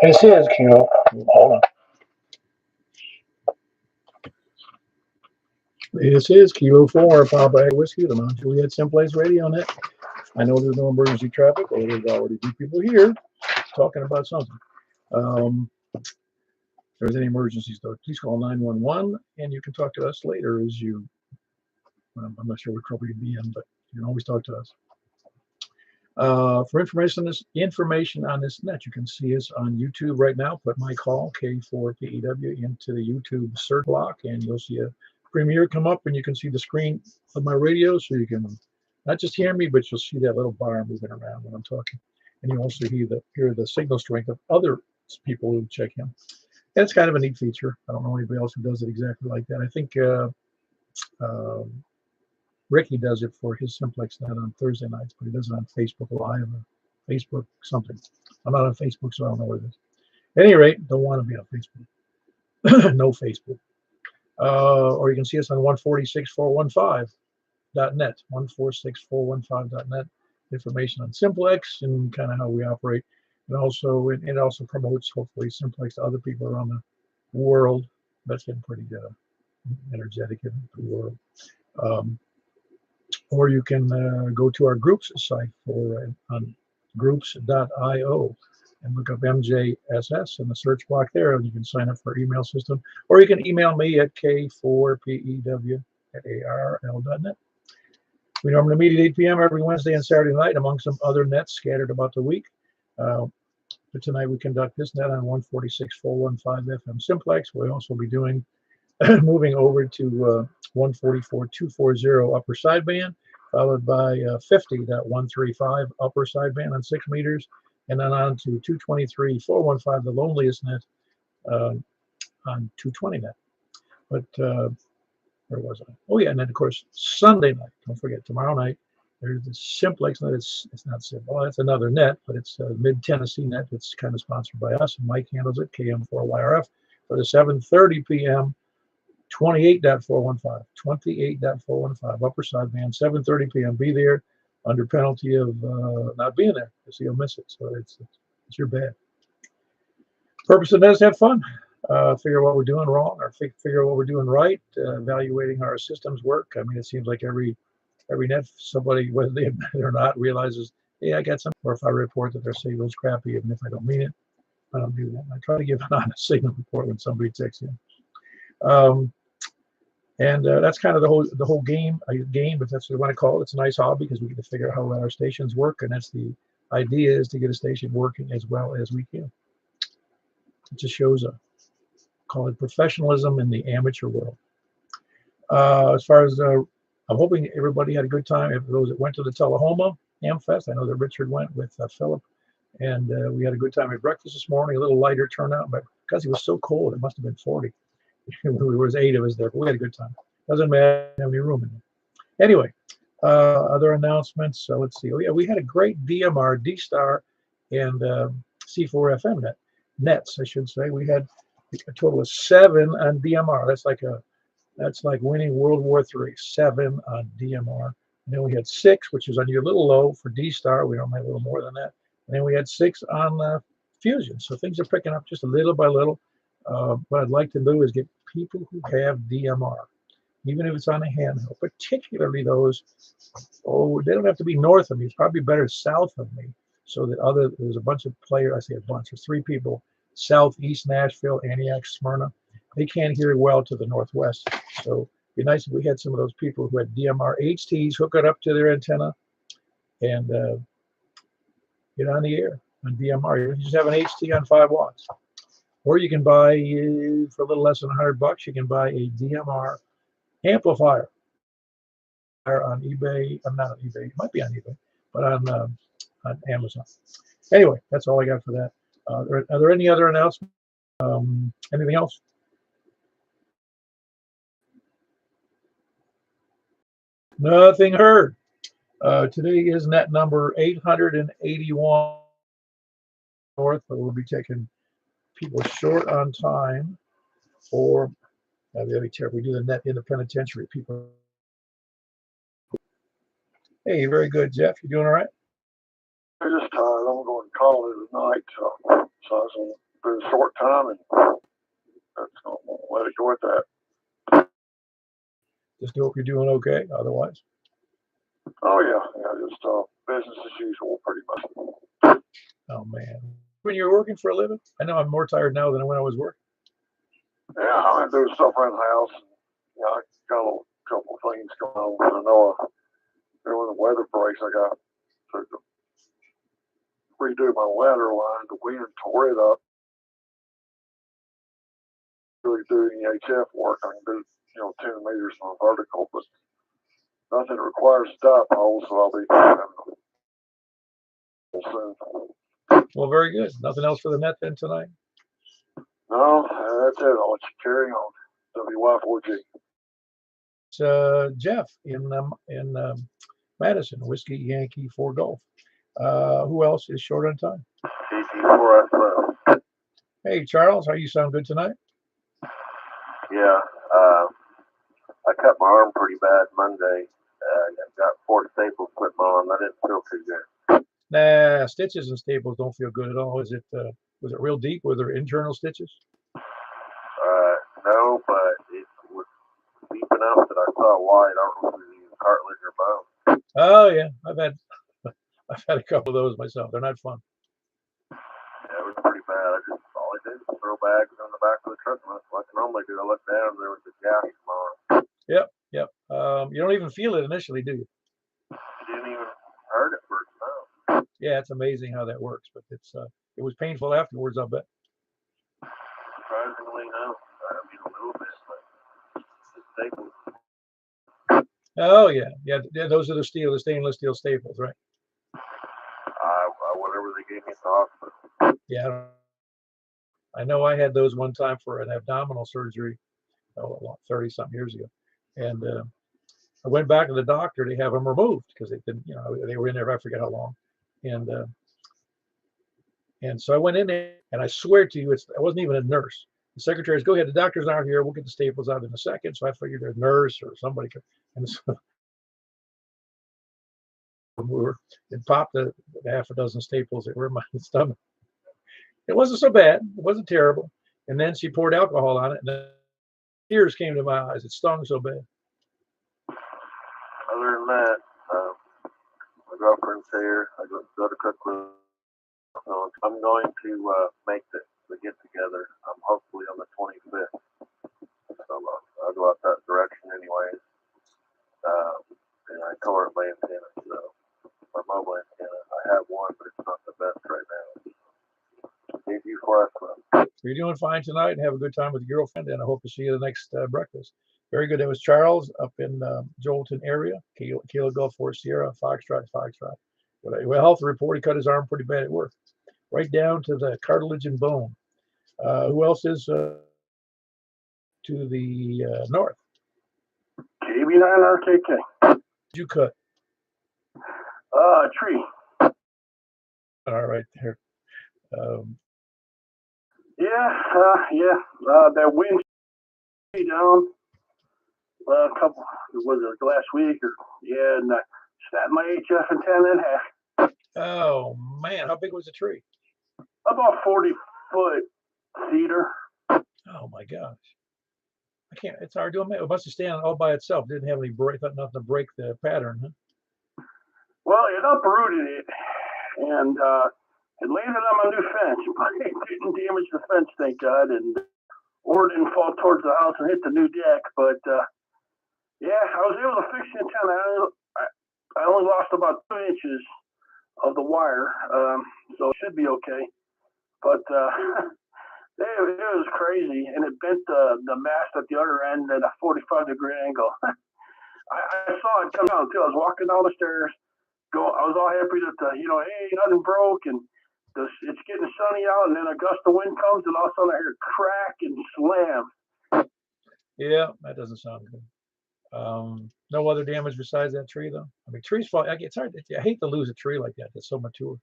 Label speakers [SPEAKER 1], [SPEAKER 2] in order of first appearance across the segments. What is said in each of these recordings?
[SPEAKER 1] This is Kilo. Hold on. This is Kilo 4, Papa Whiskey, the Mount Juliet Simplex Radio Net. I know there's no emergency traffic, or there's already two people here talking about something. If there's any emergencies, though, please call 911, and you can talk to us later as you, I'm not sure what trouble you'd be in, but you can always talk to us. For information on this net, you can see us on YouTube right now. Put my call, K4PEW, into the YouTube search block, and you'll see a premiere come up, and you can see the screen of my radio, so you can not just hear me, but you'll see that little bar moving around when I'm talking. And you also hear the signal strength of other people who check in. And it's kind of a neat feature. I don't know anybody else who does it exactly like that. I think Ricky does it for his Simplex Net on Thursday nights, but he does it on Facebook Live or Facebook something. I'm not on Facebook, so I don't know what it is. At any rate, don't want to be on Facebook. No Facebook. Or you can see us on 146.415.net, 146.415.net. Information on Simplex and kind of how we operate. And also, it also promotes, hopefully, Simplex to other people around the world. That's getting pretty energetic in the world. Or you can go to our groups site on groups.io and look up MJSS in the search block there, and you can sign up for our email system. Or you can email me at k4pew@arl.net. We normally meet at 8 p.m. every Wednesday and Saturday night, among some other nets scattered about the week. But tonight we conduct this net on 146.415 FM Simplex. We'll also be doing moving over to 144.240 upper sideband, followed by 50.135 upper sideband on 6 meters, and then on to 223.415, the loneliest net, on 220 net. But where was I? Oh yeah, and then of course Sunday night. Don't forget, tomorrow night there's the Simplex Net. It's not simple. Well, it's another net, but it's a Mid-Tennessee net. It's kind of sponsored by us, and Mike handles it. KM4YRF for the 7:30 p.m. 28.415 upper sideband, 7:30 p.m. Be there under penalty of not being there, because you'll miss it. So it's your bad. Purpose of that is to have fun. Figure out what we're doing wrong, or figure out what we're doing right, evaluating how our systems work. I mean, it seems like every net, somebody, whether they admit it or not, realizes, hey, I got something. Or if I report that their signal's crappy, even if I don't mean it, I don't do that. I try to give an honest signal report when somebody texts in. And that's kind of the whole game, if that's what you want to call it. It's a nice hobby because we get to figure out how well our stations work, and that's the idea, is to get a station working as well as we can. It just shows call it professionalism in the amateur world. As far as I'm hoping everybody had a good time. If those that went to the Tullahoma Amfest, I know that Richard went with Philip, and we had a good time at breakfast this morning. A little lighter turnout, but because it was so cold, it must have been 40. There was 8 of us there, but we had a good time. Doesn't matter, we didn't have any room in there. Anyway, other announcements. So let's see. Oh yeah, we had a great DMR, D-Star, and C4FM nets, I should say. We had a total of 7 on DMR. That's like winning World War III. 7 on DMR. And then we had 6, which is on your little low for D-Star. We don't have a little more than that. And then we had 6 on Fusion. So things are picking up just a little by little. What I'd like to do is get people who have DMR, even if it's on a handheld, particularly those, they don't have to be north of me. It's probably better south of me, so that there's a bunch of players. I say a bunch. There's 3 people, southeast Nashville, Antioch, Smyrna. They can't hear well to the northwest. So it'd be nice if we had some of those people who had DMR HTs hook it up to their antenna and get on the air on DMR. You just have an HT on 5 watts. Or you can buy, for a little less than $100, you can buy a DMR amplifier on eBay. I'm not on eBay. It might be on eBay, but on Amazon. Anyway, that's all I got for that. Are there any other announcements? Anything else? Nothing heard. Today is net number 881 north, but we'll be taking people short on time, or we do the net in the penitentiary. People. Hey, very good, Jeff. You doing all right?
[SPEAKER 2] I'm just tired. I'm going to call it tonight, so I was for a short time, and that's gonna let it go at that.
[SPEAKER 1] Just hope you're doing okay. Otherwise,
[SPEAKER 2] Oh yeah, just business as usual, pretty much.
[SPEAKER 1] oh man, when you're working for a living, I know I'm more tired now than when I was working.
[SPEAKER 2] Yeah, I do stuff around the house. And, I got a couple of things going on. I know when the weather breaks, I got to redo my ladder line. The wind tore it up. Really do any HF work. I can do 10 meters on vertical, but nothing requires dot hole, so I'll be soon.
[SPEAKER 1] Well, very good. Nothing else for the net then tonight?
[SPEAKER 2] No, that's it. I'll let you carry on. WY4G.
[SPEAKER 1] Jeff in Madison, Whiskey Yankee 4 Golf. Who else is short on time?
[SPEAKER 2] CG4S12.
[SPEAKER 1] Hey, Charles, how you sound good tonight?
[SPEAKER 3] Yeah, I cut my arm pretty bad Monday. I got 4 staples put on. I didn't feel too good.
[SPEAKER 1] Nah, stitches and staples don't feel good at all. Was it real deep? Were there internal stitches?
[SPEAKER 3] No, but it was deep enough that I saw white. I don't know if it was even cartilage or bone.
[SPEAKER 1] Oh yeah, I've had a couple of those myself. They're not fun.
[SPEAKER 3] Yeah, it was pretty bad. All I did was throw bags on the back of the truck like I normally do. I looked down and there was a gash in my arm.
[SPEAKER 1] Yep. You don't even feel it initially, do you?
[SPEAKER 3] It didn't even hurt at first, no.
[SPEAKER 1] Yeah, it's amazing how that works, but it was painful afterwards, I'll bet.
[SPEAKER 3] Surprisingly, no. I mean, a little bit, but the staples.
[SPEAKER 1] Oh yeah. Those are the stainless steel staples, right?
[SPEAKER 3] Whatever they gave me at the hospital.
[SPEAKER 1] Yeah, I know I had those one time for an abdominal surgery, 30-something years ago, and I went back to the doctor to have them removed because they didn't, they were in there. I forget how long, and so I went in there, and I swear to you, I wasn't even a nurse. The secretary says, "Go ahead, the doctors aren't here. We'll get the staples out in a second." So I figured a nurse or somebody could, and so it popped half a dozen staples that were in my stomach. It wasn't so bad. It wasn't terrible. And then she poured alcohol on it, and the tears came to my eyes. It stung so bad.
[SPEAKER 3] Other than that, my girlfriend's here. I go to cook with. I'm going to make the get together. Hopefully on the 25th. So I'll go out that direction anyways. And I tore up my antenna, so my mobile antenna. I have one, but it's not the best right now. Thank you for us.
[SPEAKER 1] You're doing fine tonight, and have a good time with your girlfriend, and I hope to see you the next breakfast. Very good. That was Charles up in Jolton area, Kilo Gulf 4 Sierra, Foxtrot. Well, health report, he cut his arm pretty bad at work, right down to the cartilage and bone. Who else is to the north?
[SPEAKER 2] KB9RKK.
[SPEAKER 1] Did you cut?
[SPEAKER 2] A tree.
[SPEAKER 1] All right there.
[SPEAKER 2] That wind down a couple, was it last week and snapped my HF antenna in half.
[SPEAKER 1] Oh man, how big was the tree?
[SPEAKER 2] About 40-foot cedar.
[SPEAKER 1] Oh my gosh. I can't, it's hard to imagine. It must have stand all by itself. Didn't have any break, nothing to break the pattern, huh?
[SPEAKER 2] Well, it uprooted it and it landed on my new fence, but it didn't damage the fence, thank God, or didn't fall towards the house and hit the new deck. But I was able to fix the antenna. I only lost about 2 inches of the wire, so it should be okay. But it was crazy, and it bent the mast at the other end at a 45-degree angle. I saw it come down too. I was walking down the stairs. I was all happy that hey, nothing broke, and it's getting sunny out, and then a gust of wind comes, and all of a sudden I hear crack and slam.
[SPEAKER 1] Yeah, that doesn't sound good. No other damage besides that tree, though. I mean, trees fall. It's hard. I hate to lose a tree like that. That's so mature.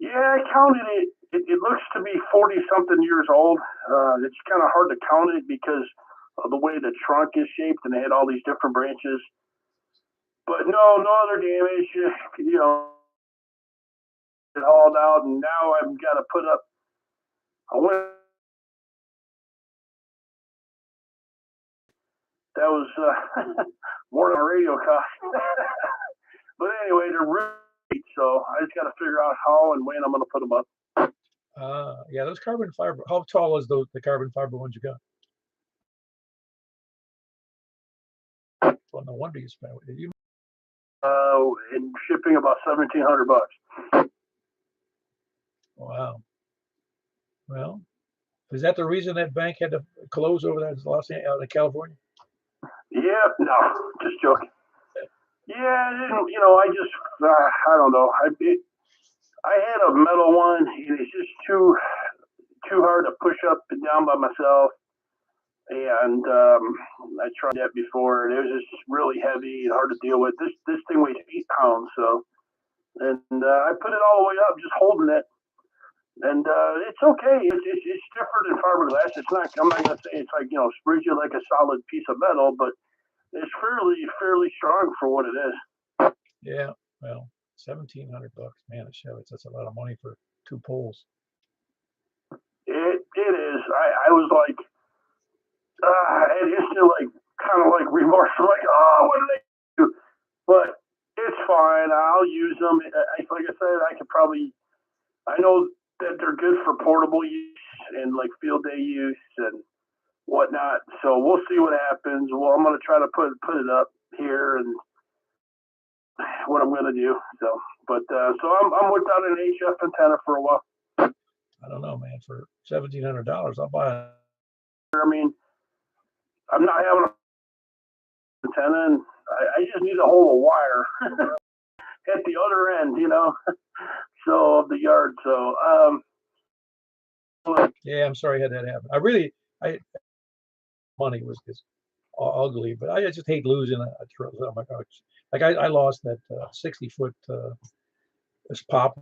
[SPEAKER 2] Yeah, I counted it. It looks to be 40-something years old. It's kind of hard to count it because of the way the trunk is shaped, and they had all these different branches. But no other damage. It hauled out, and now I've got to put up I went. That was more than a radio cost. But anyway, they're really cheap, so I just got to figure out how and when I'm going to put them up.
[SPEAKER 1] Yeah, those carbon fiber. How tall is the carbon fiber ones you got? Well, no wonder you spent it. Did you?
[SPEAKER 2] In shipping about $1,700.
[SPEAKER 1] Wow. Well, is that the reason that bank had to close over there in out in California?
[SPEAKER 2] Yeah, no, just joking. Yeah, you know, I just, I don't know. I had a metal one, and it's just too hard to push up and down by myself. And I tried that before, and it was just really heavy and hard to deal with. This thing weighs 8 pounds, so, and I put it all the way up, just holding it. And it's okay. It's different than fiberglass. It's not. I'm not gonna say it's like, you know, springs you like a solid piece of metal, but it's fairly strong for what it is.
[SPEAKER 1] Yeah. Well, $1,700, man. That's a lot of money for 2 poles.
[SPEAKER 2] It is. I was like, I instantly like kind of like remorse. I'm like, oh, what did I do? But it's fine. I'll use them. Like I said, I could probably. I know that they're good for portable use and like field day use and whatnot. So we'll see what happens. Well, I'm going to try to put it up here and what I'm going to do. So, but so I'm without an HF antenna for a while.
[SPEAKER 1] I don't know, man. For $1,700, I'll buy it.
[SPEAKER 2] I mean, I'm not having an antenna, and I just need to hold a wire at the other end, you know, so of the yard. So,
[SPEAKER 1] yeah, I'm sorry I had that happen. Money was just ugly, but I just hate losing a oh my gosh. Like I lost that 60-foot this pop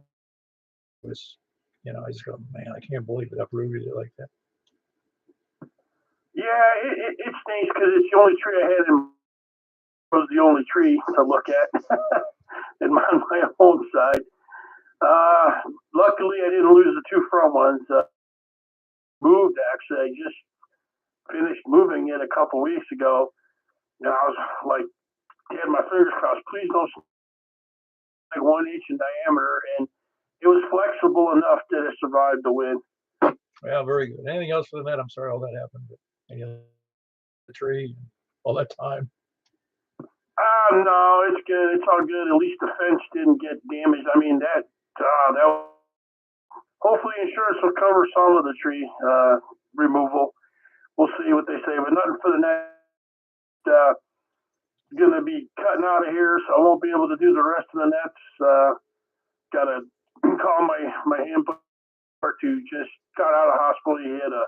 [SPEAKER 1] was, you know, I just go, man, I can't believe it uprooted it like that.
[SPEAKER 2] Yeah, it stinks because it's the only tree I had in was the only tree to look at in my own side. Luckily, I didn't lose the 2 front ones. Moved, actually. I just finished moving it a couple weeks ago. And I was like, had my fingers crossed, please don't like 1 inch in diameter. And it was flexible enough that it survived the wind.
[SPEAKER 1] Well, very good. Anything else for the net? I'm sorry all that happened. But the tree, all that time.
[SPEAKER 2] No, it's good. It's all good. At least the fence didn't get damaged. I mean, that hopefully insurance will cover some of the tree removal. We'll see what they say, but nothing for the next. Going to be cutting out of here, so I won't be able to do the rest of the nets. Got to call my handler to just got out of hospital. He had a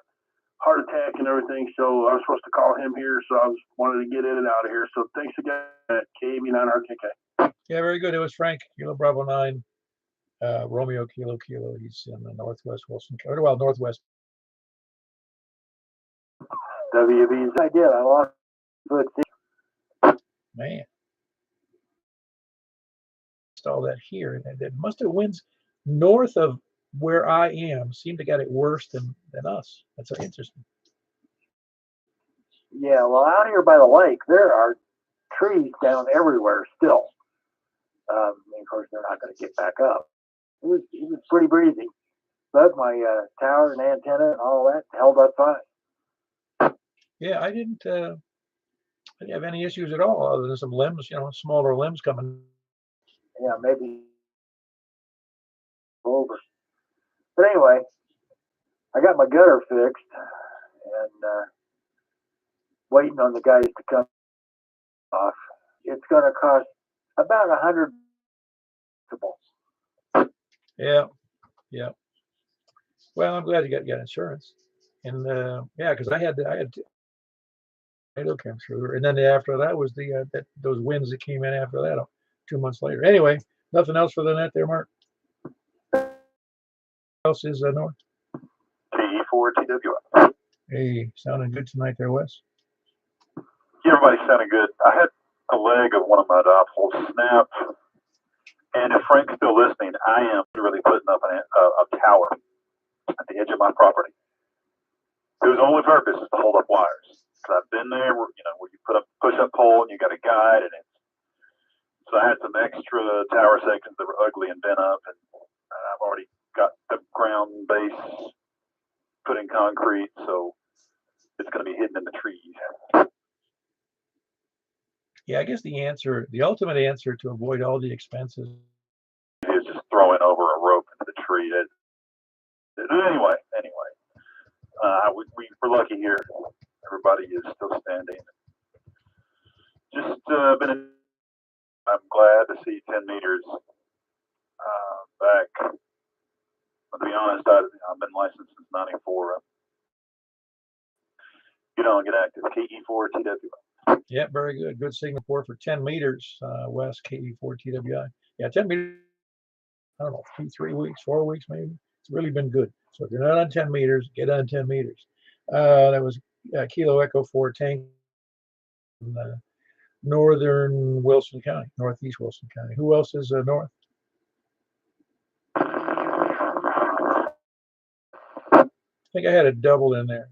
[SPEAKER 2] heart attack and everything, so I was supposed to call him here, so I wanted to get in and out of here. So thanks again, KB9RKK.
[SPEAKER 1] Yeah, very good. It was Frank, Kilo Bravo 9, Romeo Kilo. He's in the northwest Wilson County. Well, northwest.
[SPEAKER 2] WB's idea. I lost foot.
[SPEAKER 1] Man. All that here. And it must have winds north of where I am seem to get it worse than us. That's so interesting.
[SPEAKER 4] Yeah, well, out here by the lake, there are trees down everywhere still. Of course, they're not going to get back up. It was pretty breezy, but my tower and antenna and all that held up fine.
[SPEAKER 1] Yeah, I didn't have any issues at all, other than some limbs, you know, smaller limbs coming.
[SPEAKER 4] Yeah, maybe over. But anyway, I got my gutter fixed and waiting on the guys to come off. It's going to cost about $100.
[SPEAKER 1] Yeah. Well, I'm glad you got insurance, and yeah, because I had tornado came through, and then after that was the those winds that came in after that 2 months later. Anyway, nothing else for the net there, Mark. Else is north.
[SPEAKER 3] KE4TW.
[SPEAKER 1] Hey, sounding good tonight there, Wes.
[SPEAKER 3] Yeah, everybody's sounding good. I had a leg of one of my dipoles snap, and if Frank's still listening, I am really putting up a tower
[SPEAKER 5] at the edge of my property. Whose only purpose is to hold up wires. So I've been there where, where you put up push-up pole and you got a guide, and so I had some extra tower sections that were ugly and bent up, and I've already got the ground base put in concrete, so it's going to be hidden in the trees.
[SPEAKER 1] Yeah, I guess the ultimate answer to avoid all the expenses
[SPEAKER 5] is just throwing over a rope into the tree. Anyway, we're lucky here. Everybody is still standing. Just I'm glad to see 10 meters back. But to be honest, I've been licensed since '94. Get on, get active. KE4 TWI.
[SPEAKER 1] Yeah, very good. Good signal for 10 meters west, KE4 TWI. Yeah, 10 meters, I don't know, 2, 3 weeks, 4 weeks maybe. It's really been good. So if you're not on 10 meters, get on 10 meters. That was Kilo Echo 4 Tank in northern Wilson County, northeast Wilson County. Who else is north? I think I had a double in there.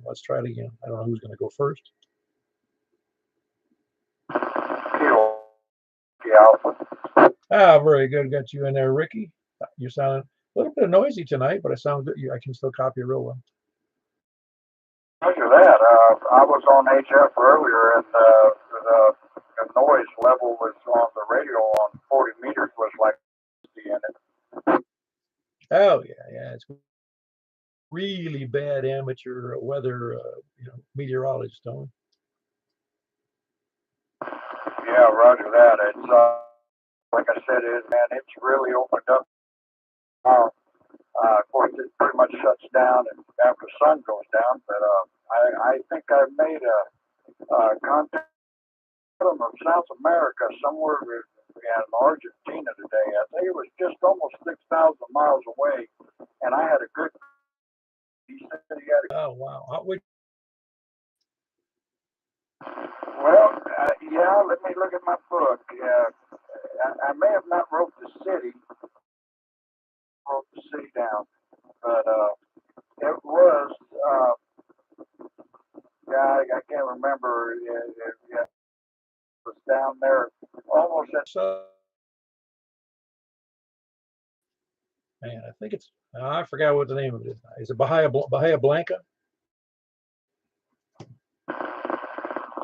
[SPEAKER 1] Let's try it again. I don't know who's going to go first. Ah, very good. Got you in there, Ricky. You sound a little bit noisy tonight, but I sound good. I can still copy a real one.
[SPEAKER 6] Roger that. I was on HF earlier, and the noise level was on the radio on 40 meters was like in it.
[SPEAKER 1] Oh yeah. It's really bad amateur weather, meteorologist, Tony.
[SPEAKER 6] Yeah, Roger that. It's like I said, it's really opened up. Of course, it pretty much shuts down and after the sun goes down. But I think I made a contact from South America somewhere in Argentina today. I think it was just almost 6,000 miles away, and I had a good. He said he had a.
[SPEAKER 1] Oh wow!
[SPEAKER 6] Well, yeah. Let me look at my book. I may have not wrote the city. Wrote the city down, but it was. I can't remember. It was down there, almost at.
[SPEAKER 1] Man, I think it's. I forgot what the name of it is. Is it Bahia Blanca?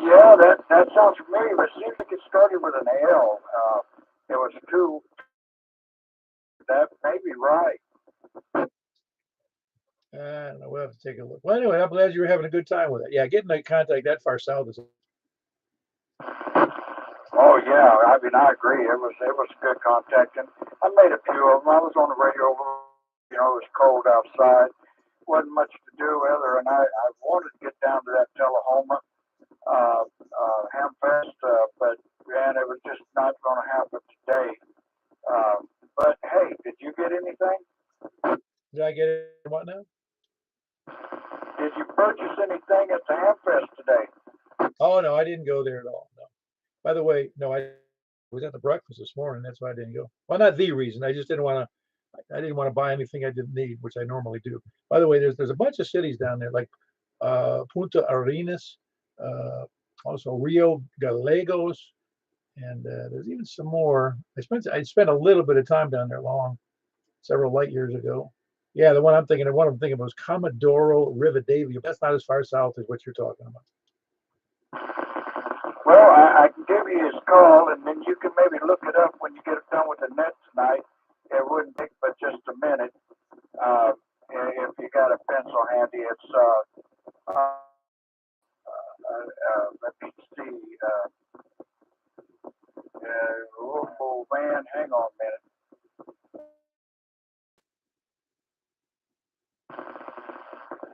[SPEAKER 6] Yeah, that sounds familiar. But it seems like it started with an L. It was two. That may be right.
[SPEAKER 1] I don't know. We'll have to take a look. Well, anyway, I'm glad you were having a good time with it. Yeah, getting in contact that far south is.
[SPEAKER 6] Oh yeah, I mean I agree. It was good contacting. I made a few of them. I was on the radio. It was cold outside. Wasn't much to do other, and I wanted to get down to that Tullahoma Hamfest, but man, it was just not going to happen today. But hey, did you get anything?
[SPEAKER 1] Did I get it? What now?
[SPEAKER 6] Did you purchase anything at the Hamfest today?
[SPEAKER 1] Oh no, I didn't go there at all. No. By the way, no, I was at the breakfast this morning. That's why I didn't go. Well, not the reason. I just didn't want to. I didn't want to buy anything I didn't need, which I normally do. By the way, there's a bunch of cities down there like Punta Arenas, also Rio Gallegos, and there's even some more. I spent a little bit of time down there several light years ago. Yeah, the one I'm thinking of was Comodoro Rivadavia. That's not as far south as what you're talking about.
[SPEAKER 6] Well, I can give you his call, and then you can maybe look it up when you get done with the net tonight. It wouldn't take but just a minute. If you got a pencil handy, it's let me see. Oh man, hang on a minute.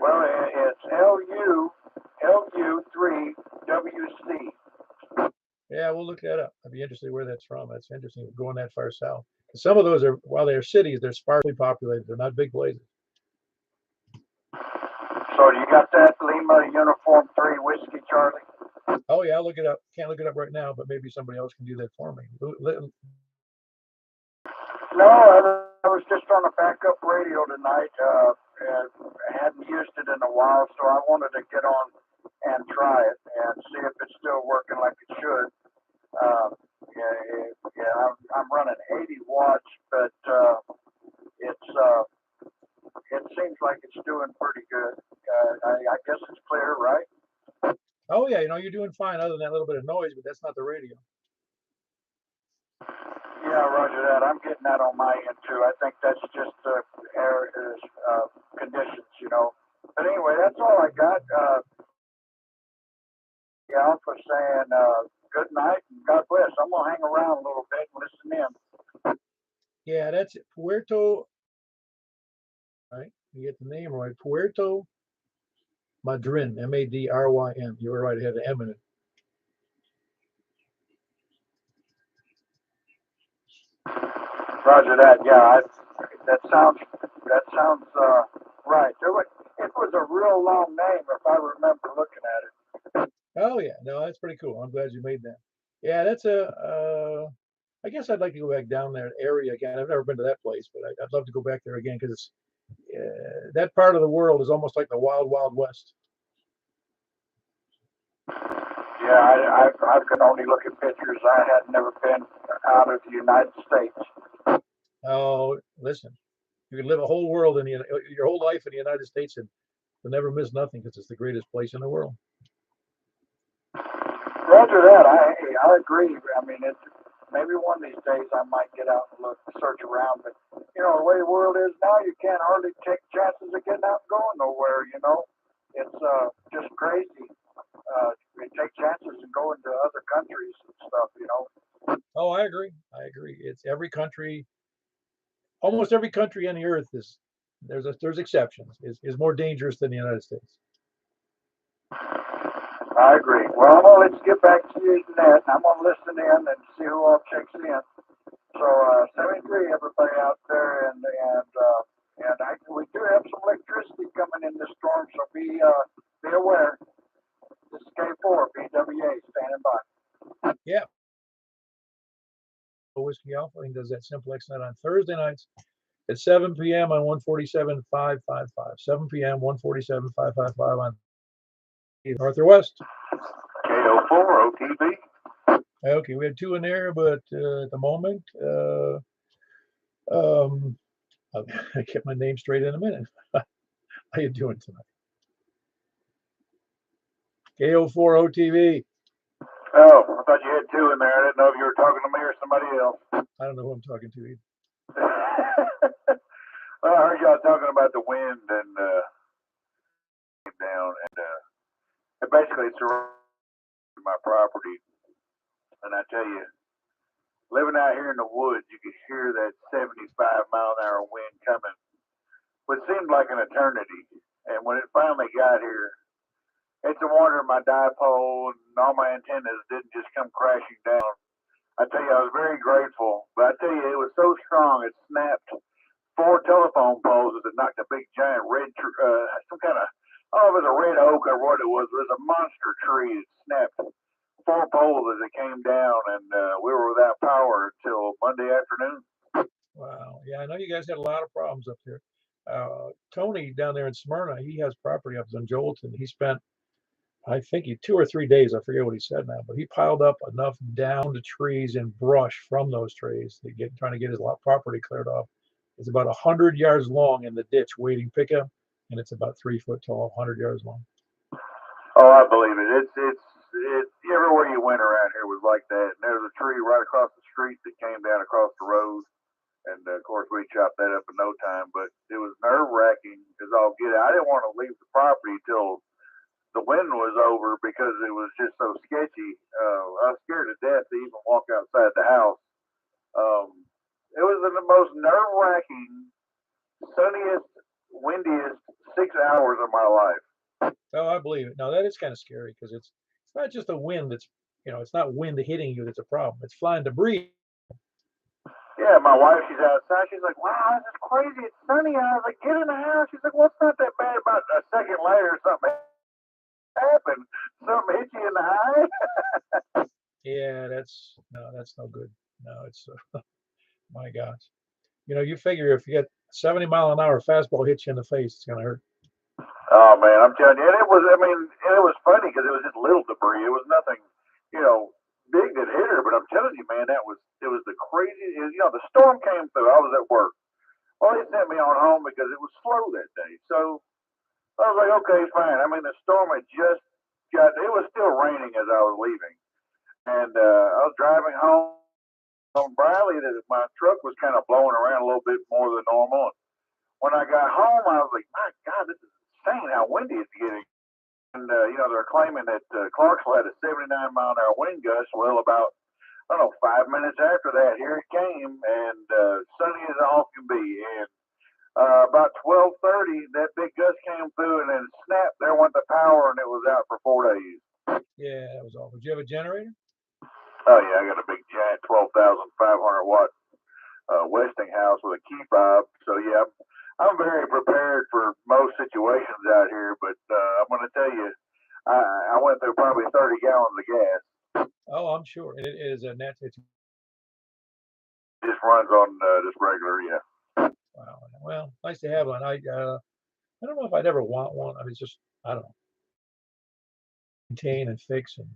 [SPEAKER 6] Well, it's LU3WC.
[SPEAKER 1] Yeah, we'll look that up. I'd be interested where that's from. That's interesting, going that far south. Some of those are, while they're cities, they're sparsely populated. They're not big places.
[SPEAKER 6] So you got that Lima Uniform 3 Whiskey Charlie?
[SPEAKER 1] Oh yeah, I'll look it up. Can't look it up right now, but maybe somebody else can do that for me.
[SPEAKER 6] No, I was just on a backup radio tonight. And I hadn't used it in a while, so I wanted to get on and try it and see if it's still working like it should. I'm running 80 watts, but it seems like it's doing pretty good. I guess it's clear, right?
[SPEAKER 1] Oh yeah, you're doing fine other than that little bit of noise, but that's not the radio.
[SPEAKER 6] Yeah, roger that. I'm getting that on my end too. I think that's just air conditions. But anyway, that's all I got. Yeah, for saying good night and God bless. I'm gonna hang around a little bit and listen in.
[SPEAKER 1] Yeah, that's Puerto. Right, you get the name right. Puerto Madryn, Madryn. You were right. It had an M in it.
[SPEAKER 6] Roger that. Yeah, that sounds right. It was a real long name if I remember looking at it.
[SPEAKER 1] Oh yeah, no, that's pretty cool. I'm glad you made that. Yeah, that's I guess I'd like to go back down that area again. I've never been to that place, but I'd love to go back there again because it's that part of the world is almost like the wild, wild west.
[SPEAKER 6] Yeah, I could only look at pictures. I had never been out of the United States.
[SPEAKER 1] Oh, listen, you could live a whole world in your whole life in the United States and you'll never miss nothing because it's the greatest place in the world.
[SPEAKER 6] Roger that. I agree. I mean, maybe one of these days I might get out and search around. But the way the world is now, you can't hardly take chances of getting out and going nowhere. It's just crazy. You take chances and go into other countries and stuff.
[SPEAKER 1] Oh, I agree. It's every country, almost every country on the earth there's exceptions, is more dangerous than the United States.
[SPEAKER 6] I agree. Well, let's get back to using that. I'm going to listen in and see who all checks in. So, 73, everybody out there, and we do have some electricity coming in this storm, so be aware. This is K4, BWA, standing by.
[SPEAKER 1] Yeah. Whiskey Alpha, he does that Simplex Net on Thursday nights at 7 p.m. on 147.555. 7 p.m. 147.555 on North or West.
[SPEAKER 5] K04 OTB.
[SPEAKER 1] Okay, we had two in there, but at the moment, I'll get my name straight in a minute. How you doing tonight? K04 OTV.
[SPEAKER 5] Oh, I thought you had two in there. I didn't know if you were talking to me or somebody else.
[SPEAKER 1] I don't know who I'm talking to either.
[SPEAKER 5] Well, I heard y'all talking about the wind and came down and it basically surrounded my property. And I tell you, living out here in the woods, you could hear that 75-mile-an-hour wind coming, which seemed like an eternity. And when it finally got here, it's a wonder my dipole and all my antennas didn't just come crashing down. I tell you, I was very grateful, but I tell you, it was so strong, it snapped 4 telephone poles as it knocked a big giant red, some kind of, I don't know if it was a red oak or what it was. It was a monster tree. It snapped 4 poles as it came down, and we were without power until Monday afternoon.
[SPEAKER 1] Wow. Yeah, I know you guys had a lot of problems up here. Tony down there in Smyrna, he has property up in Jolton. He spent, I think, 2 or 3 days, I forget what he said now, but he piled up enough downed trees and brush from those trees to trying to get his property cleared off. It's about 100 yards long in the ditch waiting pickup, and it's about 3 foot tall, 100 yards long.
[SPEAKER 5] Oh, I believe it. It's everywhere you went around here was like that. And there was a tree right across the street that came down across the road. And of course, we chopped that up in no time. But it was nerve wracking as all get out. I didn't want to leave the property till the wind was over because it was just so sketchy. I was scared to death to even walk outside the house. It was the most nerve wracking, sunniest, windiest 6 hours of my life.
[SPEAKER 1] Oh, I believe it. Now that is kind of scary because it's not just the wind that's, it's not wind hitting you that's a problem. It's flying debris.
[SPEAKER 5] Yeah, my wife, she's outside. She's like, wow, this is crazy. It's sunny out. I was like, get in the house. She's like, well, it's not that bad. About a second later, something happened. Something hit you in the eye.
[SPEAKER 1] Yeah, that's no good. No, it's my gosh. You know, you figure if you get 70-mile-an-hour fastball hits you in the face, it's gonna hurt.
[SPEAKER 6] Oh man, I'm telling you, and it was. I mean, and it was funny because it was just little debris. It was nothing, big that hit her. But I'm telling you, man, it was the craziest. The storm came through. I was at work. Well, they sent me on home because it was slow that day. So I was like, okay, fine. I mean, the storm had just got. It was still raining as I was leaving, and I was driving home from Bradley. That my truck was kind of blowing around a little bit more than normal. When I got home, I was like, my God, this is insane how windy it's getting. And, they're claiming that Clarksville had a 79-mile-an-hour wind gust. Well, about, I don't know, 5 minutes after that, here it came, and sunny as all can be. And about 12:30, that big gust came through, and then snap, there went the power, and it was out for 4 days.
[SPEAKER 1] Yeah, that was awful. Did you have a generator?
[SPEAKER 6] Oh, yeah, I got a big, giant 12,500-watt Westinghouse with a key fob. So, yeah, I'm very prepared for most situations out here, but I'm going to tell you, I went through probably 30 gallons of gas.
[SPEAKER 1] Oh, I'm sure. It is a net. It
[SPEAKER 6] just runs on just regular, yeah.
[SPEAKER 1] Wow. Well, nice to have one. I don't know if I'd ever want one. I mean, it's just, I don't know, maintain and fix and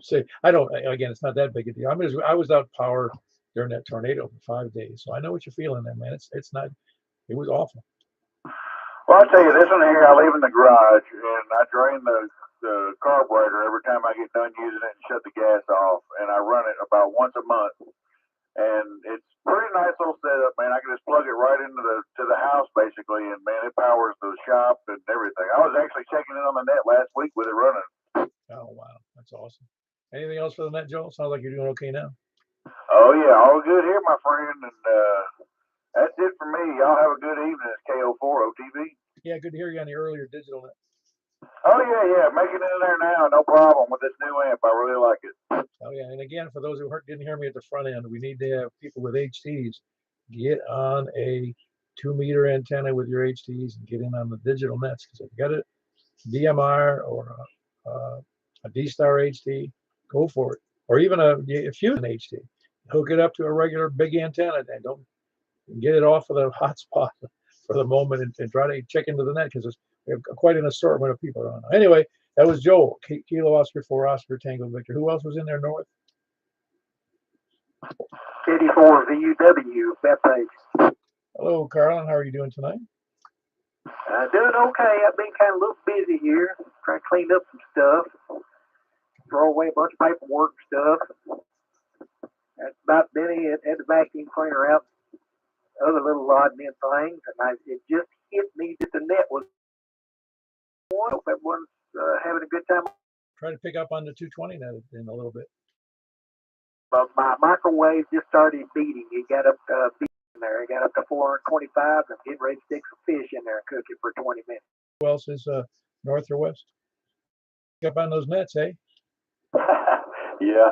[SPEAKER 1] say I don't. Again, it's not that big a deal. I mean, I was out power during that tornado for 5 days, so I know what you're feeling there, man. It's not. It was awful.
[SPEAKER 6] Well, I'll tell you, this one here, I leave in the garage, and I drain the carburetor every time I get done using it and shut the gas off, and I run it about once a month. And it's pretty nice little setup, man. I can just plug it right into the house, basically, and, man, it powers the shop and everything. I was actually checking in on the net last week with it running.
[SPEAKER 1] Oh, wow. That's awesome. Anything else for the net, Joel? Sounds like you're doing okay now.
[SPEAKER 6] Oh, yeah. All good here, my friend, and that's it for me. Y'all have a good evening. It's KO4 OTV.
[SPEAKER 1] Yeah, good to hear you on the earlier digital net.
[SPEAKER 6] Oh, yeah. Making it in there now. No problem with this new amp. I really like it.
[SPEAKER 1] Oh, yeah. And again, for those who didn't hear me at the front end, we need to have people with HTs get on a 2-meter antenna with your HTs and get in on the digital nets. Because if you got a DMR or a D-Star HT, go for it. Or even a Fusion HT. Hook it up to a regular big antenna and don't get it off of the hotspot for the moment and try to check into the net because we have quite an assortment of people around. Anyway, that was Joel, Kilo Oscar 4 Oscar Tango Victor. Who else was in there, North?
[SPEAKER 4] 84 VUW, Bethpage.
[SPEAKER 1] Hello, Carlin. How are you doing tonight?
[SPEAKER 4] Doing okay. I've been kind of a little busy here, trying to clean up some stuff, throw away a bunch of paperwork stuff. That's about Benny had the vacuum cleaner out, other little odd men things, and it just hit me that the net was on. Hope everyone's having a good time.
[SPEAKER 1] Try to pick up on the 220 net in a little bit.
[SPEAKER 4] But my microwave just started beating. It got up beating there. It got up to 425 and getting ready to stick some fish in there and cook it for 20 minutes.
[SPEAKER 1] Who else is north or west? Pick up on those nets, eh?
[SPEAKER 6] Yeah.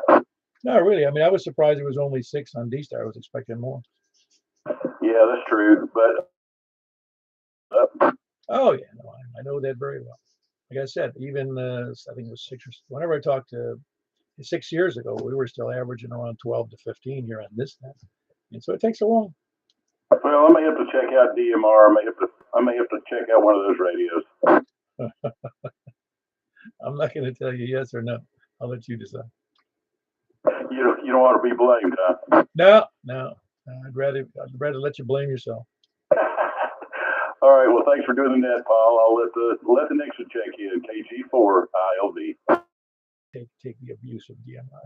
[SPEAKER 1] No, really. I mean, I was surprised it was only 6 on D-Star. I was expecting more.
[SPEAKER 6] Yeah, that's true. But
[SPEAKER 1] oh yeah, no, I know that very well. Like I said, even I think it was 6 or whenever I talked to 6 years ago, we were still averaging around 12 to 15 here on this net, and so it takes a while.
[SPEAKER 5] Well, I may have to check out DMR. I may have to check out one of those radios.
[SPEAKER 1] I'm not going to tell you yes or no. I'll let you decide.
[SPEAKER 5] You don't want to be blamed, huh?
[SPEAKER 1] No. I'd rather let you blame yourself.
[SPEAKER 5] All right. Well, thanks for doing the net, Paul. I'll let the next one check in. KG4 ILV.
[SPEAKER 1] Take the abuse of DMR.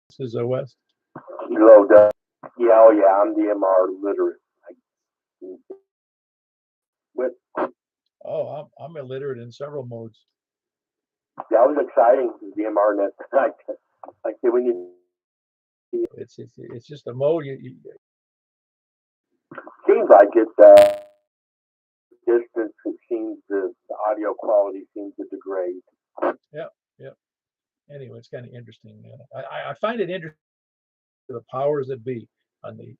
[SPEAKER 1] This is West.
[SPEAKER 3] Hello, Doug. Yeah, oh yeah, I'm DMR literate.
[SPEAKER 1] Oh, I'm illiterate in several modes.
[SPEAKER 3] Yeah, it was exciting. DMR net. Like we need.
[SPEAKER 1] It's just a mode.
[SPEAKER 3] Seems like it. Distance. It seems the audio quality seems to degrade.
[SPEAKER 1] Yeah. Anyway, it's kind of interesting. I find it interesting the powers that be on the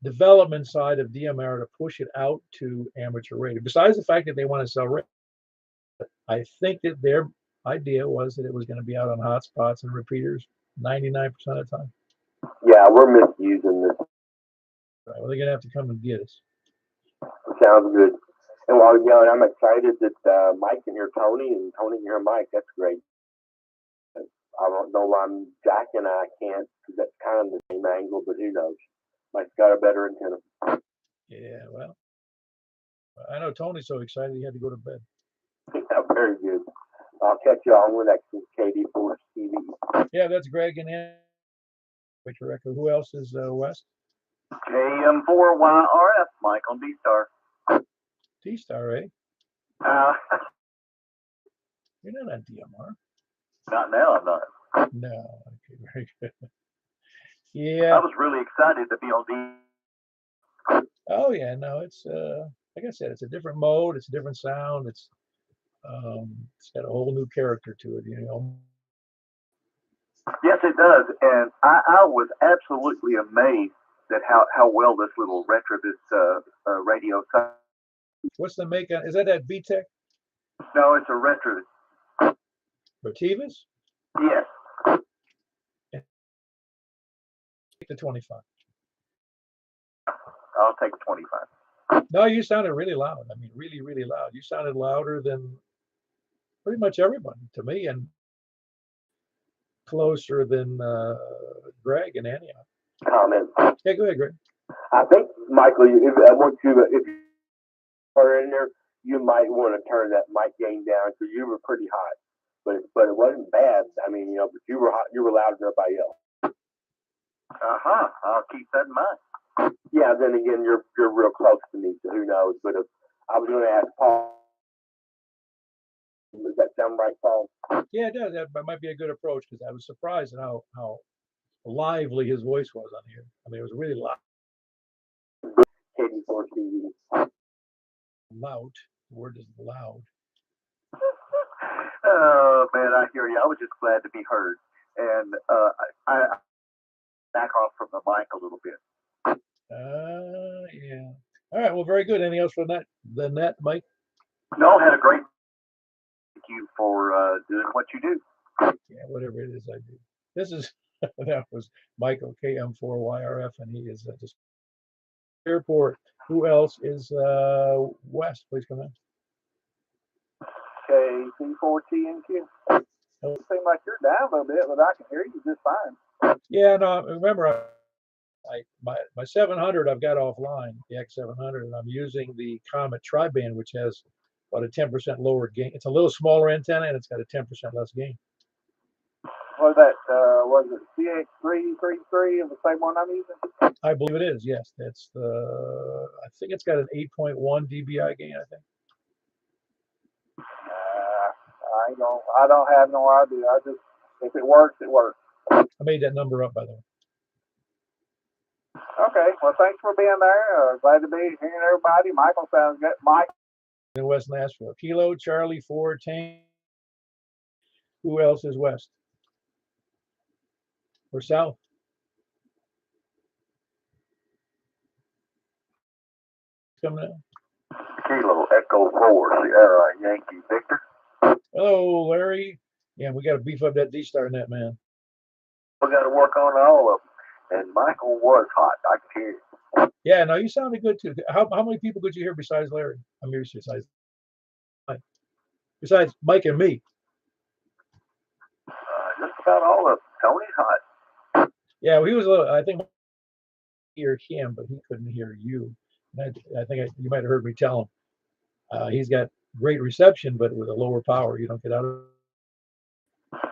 [SPEAKER 1] development side of DMR to push it out to amateur radio. Besides the fact that they want to sell radio, I think that their idea was that it was going to be out on hotspots and repeaters 99% of the time.
[SPEAKER 3] Yeah, we're misusing this.
[SPEAKER 1] Right, well, they're gonna have to come and get us.
[SPEAKER 3] Sounds good. And while you're going, I'm excited that Mike can hear Tony and Tony can hear Mike. That's great. I don't know why Jack and I can't, because that's kind of the same angle, but who knows? Mike's got a better antenna.
[SPEAKER 1] Yeah, well, I know Tony's so excited he had to go to bed.
[SPEAKER 3] Yeah, very good. I'll catch you on with that KD4 TV.
[SPEAKER 1] Yeah, that's Greg and Ann. Victor Echo. Who else is West?
[SPEAKER 5] KM4YRF, Mike on D-Star.
[SPEAKER 1] D-Star, eh? You're not on DMR.
[SPEAKER 5] Not now, I'm not.
[SPEAKER 1] No. Okay, very good. Yeah.
[SPEAKER 5] I was really excited to be on D.
[SPEAKER 1] Oh yeah, no, it's like I said, it's a different mode, it's a different sound, it's got a whole new character to it, you know.
[SPEAKER 5] Yes, it does, and I was absolutely amazed at how well this little Retrobus radio sounds.
[SPEAKER 1] What's the make on? Is that VTech?
[SPEAKER 5] No, it's a Retrobus.
[SPEAKER 1] Retivas?
[SPEAKER 5] Yes.
[SPEAKER 1] Take the 25.
[SPEAKER 5] I'll take 25.
[SPEAKER 1] No, you sounded really loud. I mean, really, really loud. You sounded louder than pretty much everybody to me, and closer than Greg and Antioch.
[SPEAKER 3] Comment.
[SPEAKER 1] Yeah, go ahead, Greg.
[SPEAKER 3] I think, Michael, if you are in there, you might want to turn that mic gain down because you were pretty hot, but it wasn't bad. I mean, but you were hot, you were louder than everybody else.
[SPEAKER 5] I'll keep that in mind.
[SPEAKER 3] Yeah. Then again, you're real close to me, so who knows? But if I was going to ask Paul, does that sound right, Paul?
[SPEAKER 1] Yeah, it does. That might be a good approach because I was surprised at how lively his voice was on here. I mean, it was really loud.
[SPEAKER 3] KD4 TV.
[SPEAKER 1] Loud. The word is loud.
[SPEAKER 5] Oh man, I hear you. I was just glad to be heard, and I back off from the mic a little bit.
[SPEAKER 1] Yeah. All right. Well, very good. Anything else for the net, Mike?
[SPEAKER 5] No, had a great. Thank you for doing what you do.
[SPEAKER 1] Yeah, whatever it is I do. This is that was Michael KM4YRF, and he is just airport. Who else is West? Please come in.
[SPEAKER 6] KT4TNQ. It seems like you're down a little bit, but I can hear you just fine.
[SPEAKER 1] Yeah, no. Remember, my 700 I've got offline, the X700, and I'm using the Comet Tri-Band, which has about a 10% lower gain. It's a little smaller antenna, and it's got a 10% less gain.
[SPEAKER 6] What is that? Was it CX333 of the same one I'm using?
[SPEAKER 1] I believe it is. Yes, that's the. I think it's got an 8.1 dBi gain. I think.
[SPEAKER 6] I don't have no idea. I just, if it works, it works.
[SPEAKER 1] I made that number up, by the way.
[SPEAKER 6] Okay. Well, thanks for being there. Glad to be hearing everybody. Michael sounds good. Mike.
[SPEAKER 1] In West Nashville. Kilo Charlie 4 Tank. Who else is West? Or South? Coming out.
[SPEAKER 3] Kilo Echo 4 Sierra Yankee Victor.
[SPEAKER 1] Hello, Larry. Yeah, we got to beef up that D-Star net, man.
[SPEAKER 3] We got to work on all of them. And Michael was hot. I can hear you.
[SPEAKER 1] Yeah, no, you sounded good too. How many people could you hear besides Larry? I mean, besides Mike. Besides Mike and me.
[SPEAKER 3] Just about all of them. Tony's hot.
[SPEAKER 1] Yeah, well, he was a little. I think hear him, but he couldn't hear you. I think you might have heard me tell him he's got great reception, but with a lower power, you don't get out of it.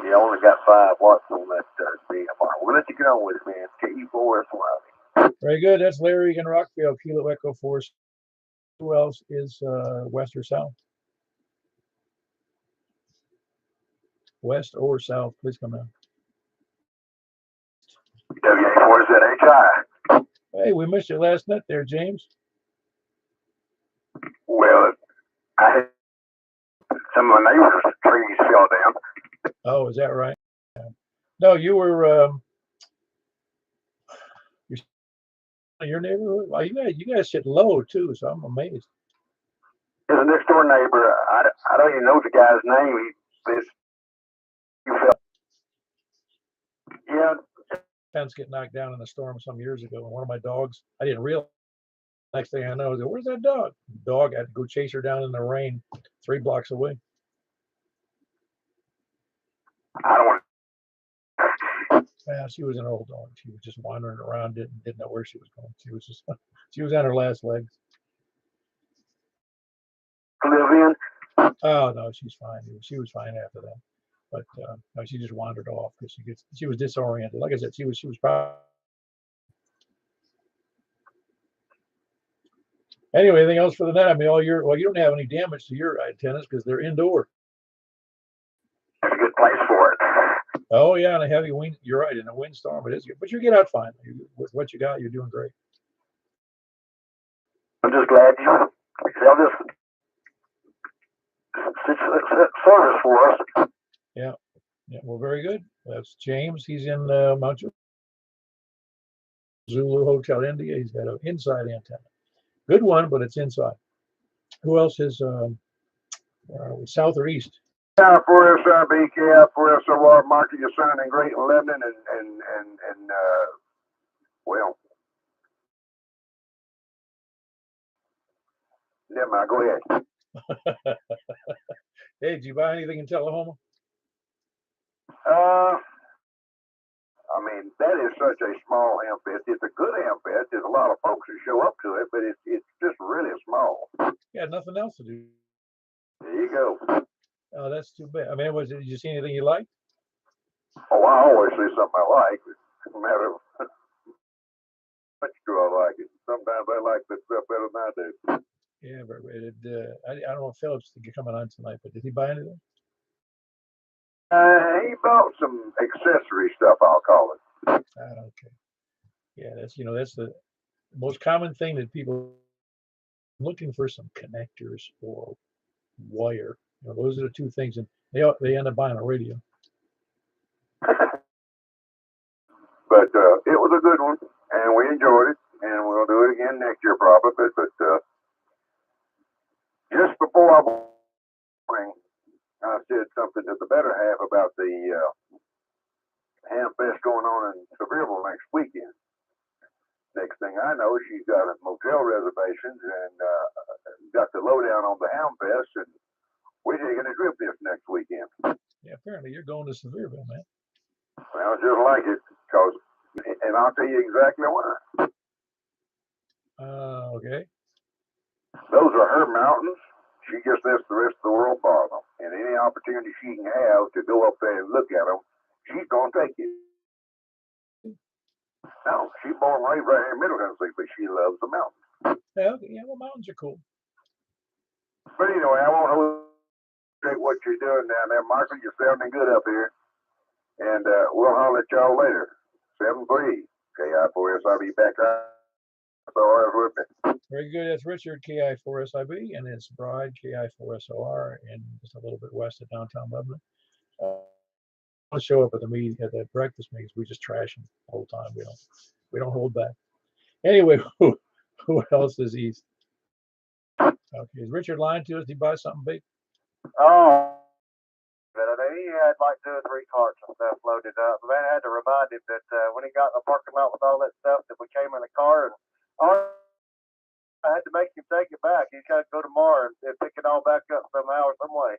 [SPEAKER 3] You only got 5 watts on that DMR. We'll let you get on with it, man. KE4 is
[SPEAKER 1] Very good. That's Larry in Rockville, Kilo Echo 4. Who else is West or South? West or South, please come in.
[SPEAKER 3] WA4ZHI.
[SPEAKER 1] Hey, we missed your last net there, James.
[SPEAKER 3] Well, I had some of my neighbors' trees fell down.
[SPEAKER 1] Oh, is that right? Yeah. No, you were your neighborhood. Well, you guys sit low too, so I'm amazed.
[SPEAKER 3] There's a next door neighbor. I don't even know the guy's name. He fell. Yeah,
[SPEAKER 1] fence get knocked down in a storm some years ago, and one of my dogs, I didn't realize. Next thing I know, I was like, "Where's that dog?" Dog, I had to go chase her down in the rain, 3 blocks away.
[SPEAKER 5] I don't want
[SPEAKER 1] Yeah, she was an old dog. She was just wandering around, didn't know where she was going. She was just she was on her last legs.
[SPEAKER 5] to live in.
[SPEAKER 1] Oh no, she's fine. She was fine after that, but no, she just wandered off because she was disoriented. Like I said, she was probably. Anyway, anything else for the net? I mean, you don't have any damage to your antennas because they're indoor.
[SPEAKER 5] It's a good place for it.
[SPEAKER 1] Oh yeah, and a heavy wind. You're right, in a windstorm it is good, but you get out fine. With what you got, you're doing great.
[SPEAKER 5] I'm just glad you have this service for us.
[SPEAKER 1] Yeah, well, very good. That's James. He's in Mount Zulu Hotel, India. He's got an inside antenna. Good one, but it's inside. Who else is where are we? South or east?
[SPEAKER 6] KI4SIB, KI4SOR, market your son in Great Lebanon and well, never mind, go ahead.
[SPEAKER 1] Hey, did you buy anything in Tullahoma?
[SPEAKER 6] I mean, that is such a small ham fest. It's a good ham fest. There's a lot of folks who show up to it, but it's just really small.
[SPEAKER 1] Yeah, nothing else to do.
[SPEAKER 6] There you go.
[SPEAKER 1] Oh, that's too bad. I mean, did you see anything you liked?
[SPEAKER 6] Oh, I always see something I like. It's a matter of much do I like it. Sometimes I like that stuff better than I do.
[SPEAKER 1] Yeah, but I don't know if Phillips is coming on tonight, but did he buy anything?
[SPEAKER 6] He bought some accessory stuff, I'll call it.
[SPEAKER 1] Okay. Yeah, that's the most common thing that people are looking for, some connectors or wire. Those are the two things, and they end up buying a radio.
[SPEAKER 6] But it was a good one, and we enjoyed it, and we'll do it again next year probably. But just before I said something to the better half about the ham fest going on in Sevierville next weekend. Next thing I know, she's got a motel reservations and got the lowdown on the ham fest, and we're taking a trip this next weekend.
[SPEAKER 1] Yeah, apparently you're going to Sevierville, man.
[SPEAKER 6] Well, just like it, and I'll tell you exactly why.
[SPEAKER 1] Okay.
[SPEAKER 6] Those are her mountains. She just lets the rest of the world borrow them. And any opportunity she can have to go up there and look at them, she's going to take it. No, she's born right here in Middle Tennessee, but she loves the mountains.
[SPEAKER 1] Yeah, well, mountains are cool.
[SPEAKER 6] But anyway, I won't appreciate what you're doing down there, Michael. You're sounding good up here. And we'll holler at y'all later. 7-3, KI4SIB back up.
[SPEAKER 1] Very good. That's Richard, KI4SIB, and it's Bride, KI4SOR, and just a little bit west of downtown Lebanon. Don't show up at the breakfast meetings. We just trash them the whole time. We don't hold back. Anyway, who else is east? Okay, is Richard lying to us? Did he buy something big?
[SPEAKER 3] Oh, he had like 2 or 3 carts and stuff loaded up. But I had to remind him that when he got in the parking lot with all that stuff, that we came in the car and I had to make him take it back. He's got to go tomorrow and pick it all back up somehow or some way.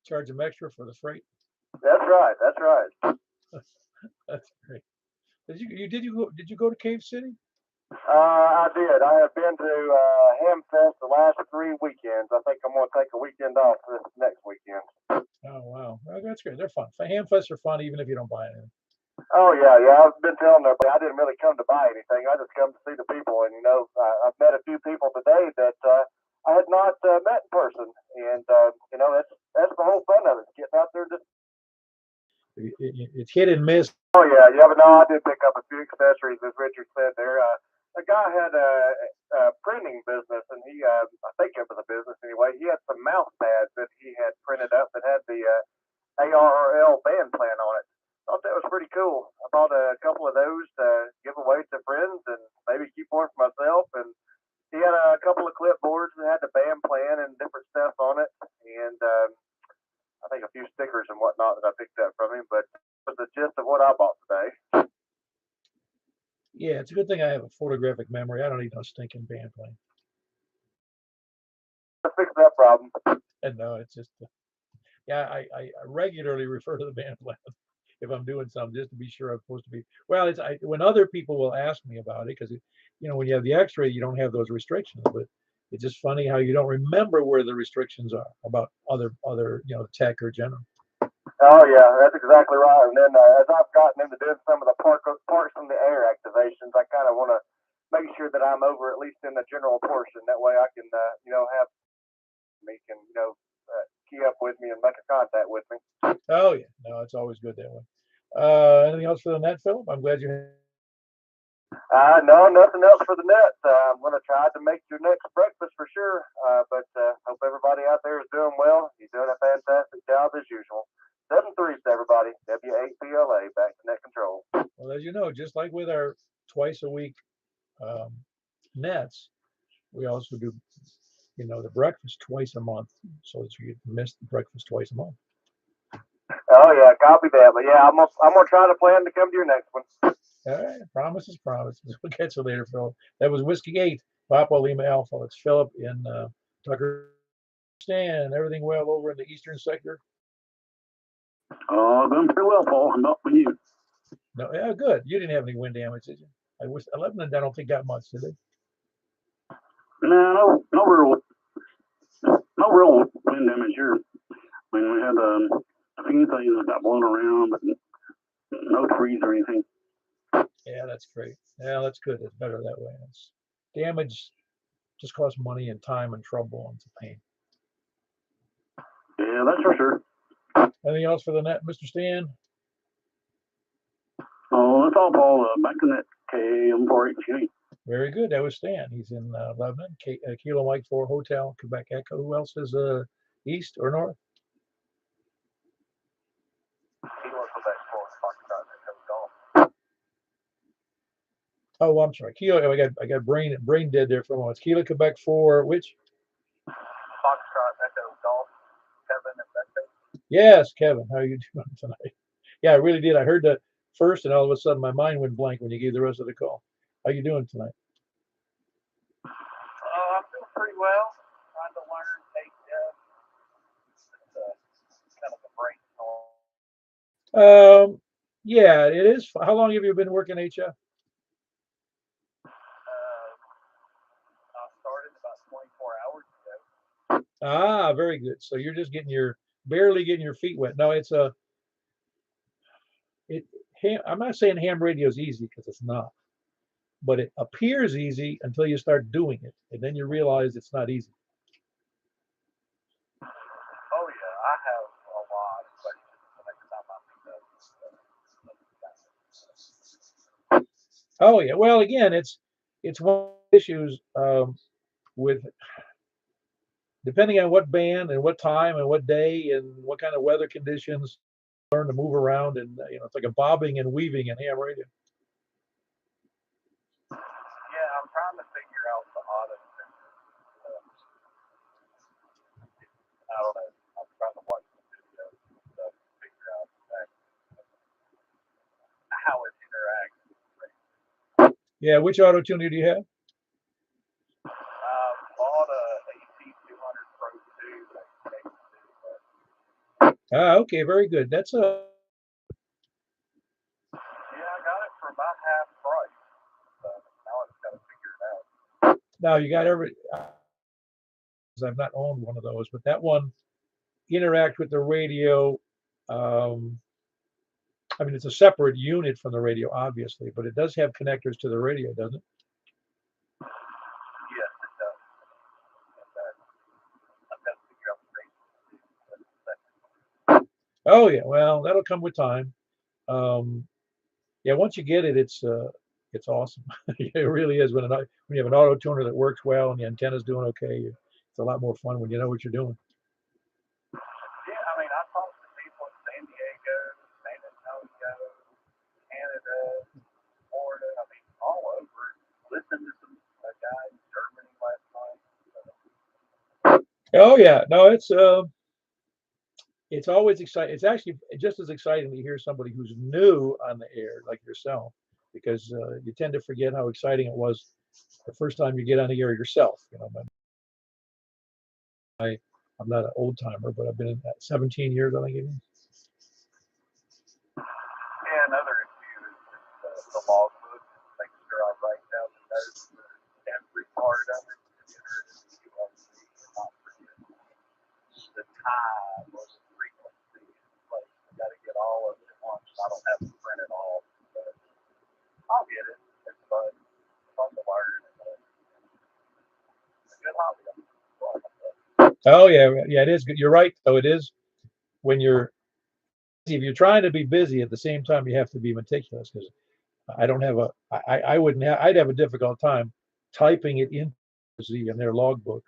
[SPEAKER 1] Charge him extra for the freight.
[SPEAKER 3] That's right. That's right.
[SPEAKER 1] That's great. Did you go to Cave City?
[SPEAKER 3] I did. I have been to Hamfest the last 3 weekends. I think I'm going to take a weekend off this next weekend.
[SPEAKER 1] Oh wow, that's great. They're fun. Hamfests are fun even if you don't buy anything.
[SPEAKER 3] Oh yeah. I've been telling everybody I didn't really come to buy anything. I just come to see the people, and I've met a few people today that I had not met in person, and that's the whole fun of it. Getting out there just.
[SPEAKER 1] It's hit and miss.
[SPEAKER 3] Oh yeah, but no, I did pick up a few accessories, as Richard said there. A guy had a printing business, and he, I think it was a business anyway. He had some mouse pads that he had printed up that had the ARRL band plan on it. Thought that was pretty cool. I bought a couple of those to give away to friends, and maybe keep one for myself. And he had a couple of clipboards that had the band plan and different stuff on it, and I think a few stickers and whatnot that I picked up from him. But it was the gist of what I bought today.
[SPEAKER 1] Yeah, it's a good thing I have a photographic memory. I don't need no stinking band playing.
[SPEAKER 3] To fix that problem.
[SPEAKER 1] And no, it's just, yeah, I regularly refer to the band plan if I'm doing something just to be sure I'm supposed to be. Well, when other people will ask me about it, because when you have the X-ray, you don't have those restrictions. But it's just funny how you don't remember where the restrictions are about other tech or general.
[SPEAKER 3] Oh yeah, that's exactly right. And then as I've gotten into doing some of the parts from the air activations, I kind of want to make sure that I'm over at least in the general portion. That way I can have me can key up with me and make a contact with me.
[SPEAKER 1] Oh yeah, no, it's always good that way. Anything else for the net, Philip? I'm glad you.
[SPEAKER 3] No, nothing else for the net. I'm going to try to make your next breakfast for sure. But hope everybody out there is doing well. You're doing a fantastic job as usual. 7-3 to everybody. W8PLA back to net control.
[SPEAKER 1] Well, as you know, just like with our twice a week nets, we also do the breakfast twice a month, so that you miss the breakfast twice a month.
[SPEAKER 3] Oh yeah, copy that. But yeah, I'm gonna try to plan to come to your next one.
[SPEAKER 1] All right, promises. We'll catch you later, Philip. That was Whiskey 8, Papa Lima Alpha. It's Philip in Tucker. Stan, everything well over in the eastern sector?
[SPEAKER 2] Going pretty well, Paul. I'm up with you.
[SPEAKER 1] No, yeah, good. You didn't have any wind damage, did you? I wish 11, I don't think got much, did they?
[SPEAKER 2] No real wind damage here. I mean, we had a few things that got blown around, but no trees or anything.
[SPEAKER 1] Yeah, that's great. Yeah, that's good. It's better that way. It's damage just costs money and time and trouble, and it's a pain.
[SPEAKER 2] Yeah, that's for sure.
[SPEAKER 1] Anything else for the net, Mr. Stan?
[SPEAKER 2] Oh, that's all, Paul. Back to net KM4HG.
[SPEAKER 1] Very good. That was Stan. He's in Lebanon, Kilo Mike 4 Hotel, Quebec Echo. Who else is east or north? Oh, I'm sorry. Kilo. I got brain dead there for a moment. Kilo Quebec 4. Which?
[SPEAKER 3] Foxtrot Echo Golf. Kevin and Becca.
[SPEAKER 1] Yes, Kevin. How are you doing tonight? Yeah, I really did. I heard that first, and all of a sudden my mind went blank when you gave the rest of the call. How you doing tonight?
[SPEAKER 3] I'm doing pretty well. Trying to learn kind of a brainstorm.
[SPEAKER 1] Yeah, it is. How long have you been working HF?
[SPEAKER 3] I started about 24 hours ago.
[SPEAKER 1] Ah, very good. So you're just barely getting your feet wet. No, I'm not saying ham radio is easy, because it's not, but it appears easy until you start doing it, and then you realize it's not easy.
[SPEAKER 3] Oh yeah, I have a lot of questions the next time I meet up.
[SPEAKER 1] Oh yeah. Well, again, it's one of the issues with depending on what band and what time and what day and what kind of weather conditions, learn to move around, and it's like a bobbing and weaving in ham radio.
[SPEAKER 3] Yeah, I'm trying to figure out the auto. I don't know. I'm trying to watch the video to figure out how it interacts.
[SPEAKER 1] Yeah, which auto tuner do you have?
[SPEAKER 3] Bought a AC200 Pro 2.
[SPEAKER 1] Ah, okay, very good. That's a.
[SPEAKER 3] Yeah, I got it for about half price. So now I just got to figure it out.
[SPEAKER 1] Now you got I've not owned one of those, but that one interact with the radio. I mean, it's a separate unit from the radio, obviously, but it does have connectors to the radio, doesn't it?
[SPEAKER 3] Yes, it does. I've got to figure out the radio.
[SPEAKER 1] Oh yeah, well, that'll come with time. Yeah, once you get it, it's awesome. It really is. When you have an auto tuner that works well and the antenna's doing okay, it's a lot more fun when you know what you're doing.
[SPEAKER 3] Yeah, I mean, I talked to people in San Diego, San Antonio, Canada, Florida. I mean, all over. Listened to some guys in Germany last night.
[SPEAKER 1] Oh yeah, no, it's always exciting. It's actually just as exciting to hear somebody who's new on the air like yourself, because you tend to forget how exciting it was the first time you get on the air yourself. You know, I'm not an old timer, but I've been in that 17 years, I think it is.
[SPEAKER 3] Yeah, another issue is just the logbook, making sure I write down the notes for every part of it, enter it in the ULC, and not forget the time or the frequency in place. I got to get all of it at once. I don't have to print it all, but I'll get it. It's fun. It's fun to learn. And, it's a good hobby.
[SPEAKER 1] Oh yeah, it is good. You're right, though. It is when you're if you're trying to be busy at the same time, you have to be meticulous because I don't have I wouldn't have, I'd have a difficult time typing it in their logbook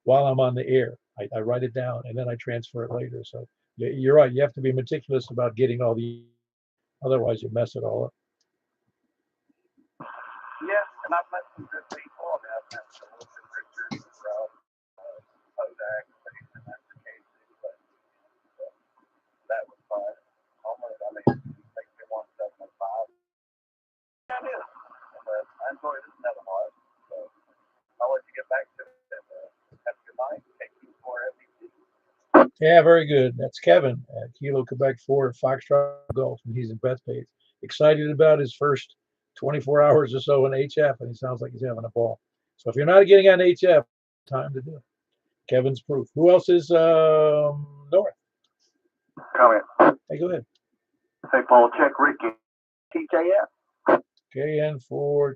[SPEAKER 1] while I'm on the air. I write it down and then I transfer it later. So you're right. You have to be meticulous about getting all the, otherwise you mess it all up.
[SPEAKER 3] Yeah, and I've met some good people. I mean, I've met some Wilson Richards from Kodak, and that's Casey, but that was fun. Almost, I mean, makes me 175. Yeah, it is. But I enjoyed it a lot. So I'll let you get back to it. And, have a good night. Thank you for everything.
[SPEAKER 1] Yeah, very good. That's Kevin at Kilo Quebec 4 Foxtrot Golf, and he's in Bethpage. Excited about his first 24 hours or so in HF, and he sounds like he's having a ball. So if you're not getting on HF, time to do it. Kevin's proof. Who else is north?
[SPEAKER 3] Comment.
[SPEAKER 1] Hey, go ahead.
[SPEAKER 3] Hey, Paul, check Ricky. TJF.
[SPEAKER 1] KN4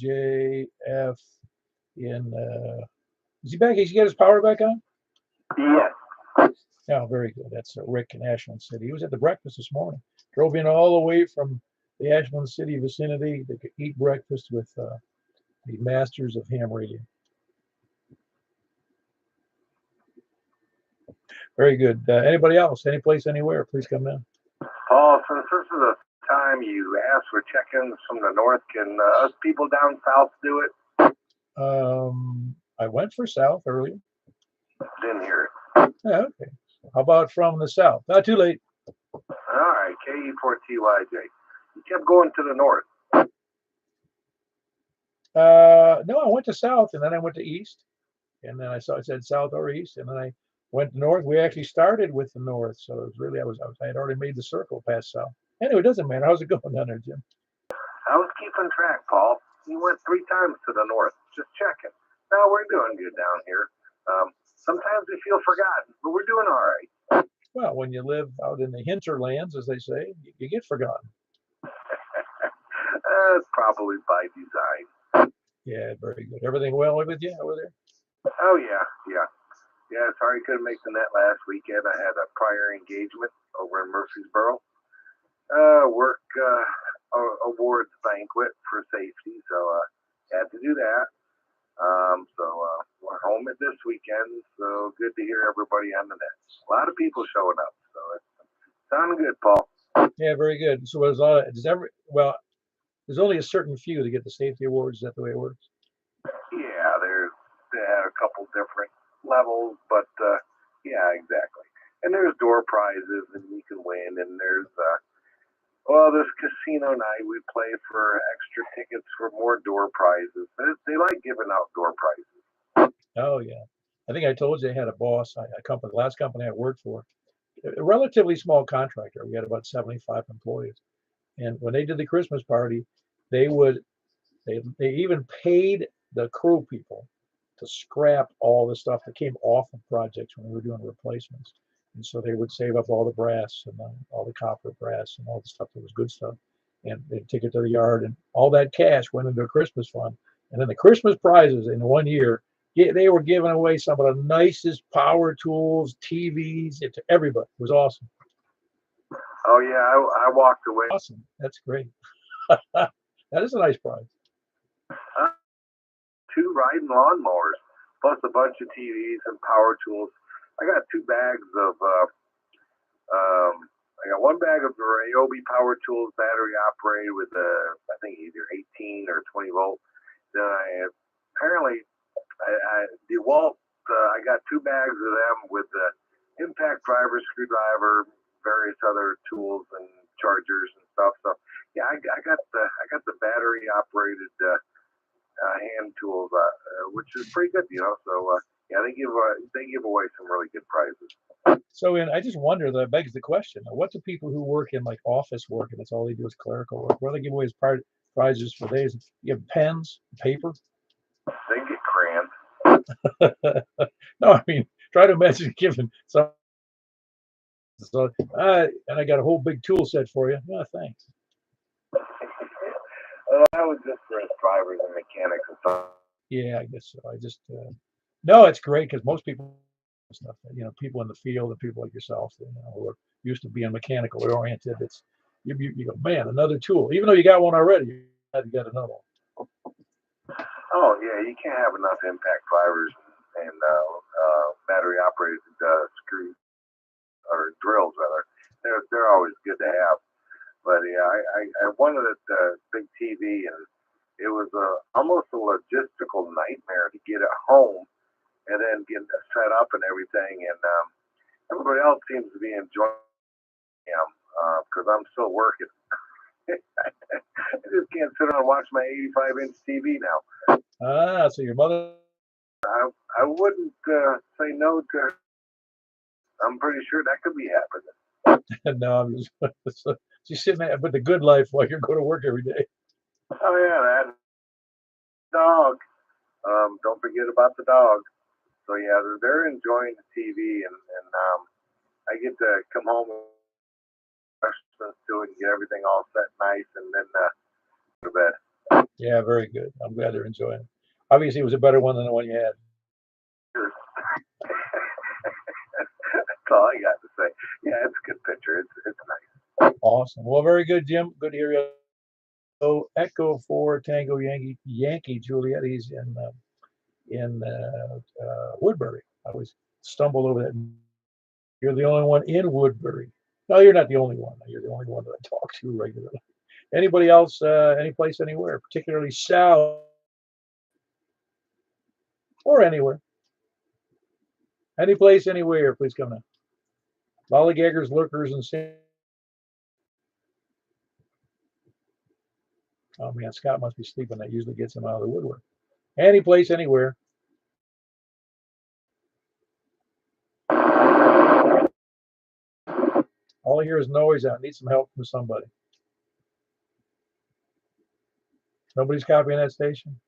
[SPEAKER 1] TJF in is he back? He's got his power back on?
[SPEAKER 3] Yes.
[SPEAKER 1] Yeah, very good. That's Rick in Ashland City. He was at the breakfast this morning. Drove in all the way from the Ashland City vicinity to eat breakfast with the masters of ham radio. Very good. Anybody else? Any place, anywhere? Please come in.
[SPEAKER 3] Paul, since this is the time you asked for check-ins from the north, can us people down south do it?
[SPEAKER 1] I went for south earlier.
[SPEAKER 3] Didn't hear it.
[SPEAKER 1] Yeah, okay. How about from the south? Not too late.
[SPEAKER 3] All right, KE4TYJ. You kept going to the north.
[SPEAKER 1] No, I went to south and then I went to east. And then I said south or east, and then I went north. We actually started with the north, so it was really I had already made the circle past south. Anyway, it doesn't matter. How's it going down there, Jim?
[SPEAKER 3] I was keeping track, Paul. You went 3 times to the north. Just checking. No, we're doing good down here. Sometimes we feel forgotten, but we're doing all right.
[SPEAKER 1] Well, when you live out in the hinterlands, as they say, you get forgotten.
[SPEAKER 3] It's probably by design.
[SPEAKER 1] Yeah, very good. Everything well with you over there?
[SPEAKER 3] Oh, yeah. Sorry I couldn't make the net last weekend. I had a prior engagement over in Murfreesboro. Work awards banquet for safety, so had to do that. We're home at this weekend, so good to hear everybody on the net. A lot of people showing up, so it's sounding good, Paul.
[SPEAKER 1] Yeah, very good. So there's a lot of, there's only a certain few to get the safety awards. Is that the way it works?
[SPEAKER 3] Yeah, they had a couple different levels, but yeah, exactly. And there's door prizes, and you can win, and there's this casino night, we play for extra tickets for more door prizes. They like giving out door prizes.
[SPEAKER 1] Oh, yeah. I think I told you I had a boss, the last company I worked for, a relatively small contractor. We had about 75 employees. And when they did the Christmas party, they even paid the crew people to scrap all the stuff that came off of projects when we were doing replacements. And so they would save up all the brass and all the copper brass and all the stuff that was good stuff. And they'd take it to the yard, and all that cash went into a Christmas fund. And then the Christmas prizes in 1 year, they were giving away some of the nicest power tools, TVs, to everybody. It was awesome.
[SPEAKER 3] Oh, yeah, I walked away.
[SPEAKER 1] Awesome. That's great. That is a nice prize.
[SPEAKER 3] 2 riding lawnmowers, plus a bunch of TVs and power tools. I got 2 bags of, I got 1 bag of Ryobi power tools, battery operated with I think either 18 or 20 volt. Then DeWalt, I got 2 bags of them with the impact driver, screwdriver, various other tools and chargers and stuff. So yeah, I got the battery operated hand tools, which is pretty good, So yeah, they give away some really good prizes.
[SPEAKER 1] So, and I just wonder, that begs the question: what do people who work in like office work and that's all they do is clerical work? What do they give away as prizes for days? You have pens, paper.
[SPEAKER 3] They get crayons.
[SPEAKER 1] No, I mean, try to imagine giving some. So, and I got a whole big tool set for you. Oh, thanks.
[SPEAKER 3] That was just for us drivers and mechanics and stuff.
[SPEAKER 1] Yeah, I guess so. I just no, it's great because most people stuff, people in the field and people like yourself, who are used to being mechanically oriented. It's you go, man, another tool. Even though you got one already, you got another one.
[SPEAKER 3] Oh yeah, you can't have enough impact drivers and battery operated screws or drills rather. They're always good to have. But yeah, I wanted a big TV, and it was almost a logistical nightmare to get it home and then get it set up and everything. And everybody else seems to be enjoying them because I'm still working. I just can't sit around and watch my 85-inch TV now.
[SPEAKER 1] Ah, so your mother.
[SPEAKER 3] I wouldn't say no to her. I'm pretty sure that could be happening.
[SPEAKER 1] No, I'm just she's sitting there with the good life while you're going to work every day.
[SPEAKER 3] Oh yeah, that dog. Don't forget about the dog. So yeah, they're enjoying the TV, and I get to come home and do it and get everything all set nice, and then go to bed.
[SPEAKER 1] Yeah, very good. I'm glad they're enjoying it. Obviously, it was a better one than the one you had.
[SPEAKER 3] That's all I got to say. Yeah, it's a good picture. It's nice.
[SPEAKER 1] Awesome. Well, very good, Jim. Good to hear you. So, Echo 4 Tango Yankee Juliet. He's in Woodbury. I always stumble over that. You're the only one in Woodbury. No, you're not the only one. You're the only one that I talk to regularly. Anybody else, any place, anywhere, particularly south or anywhere? Any place, anywhere, please come in. Lollygaggers, lurkers, and sin. Oh man, Scott must be sleeping. That usually gets him out of the woodwork. Any place, anywhere. All I hear is noise out. Need some help from somebody. Nobody's copying that station?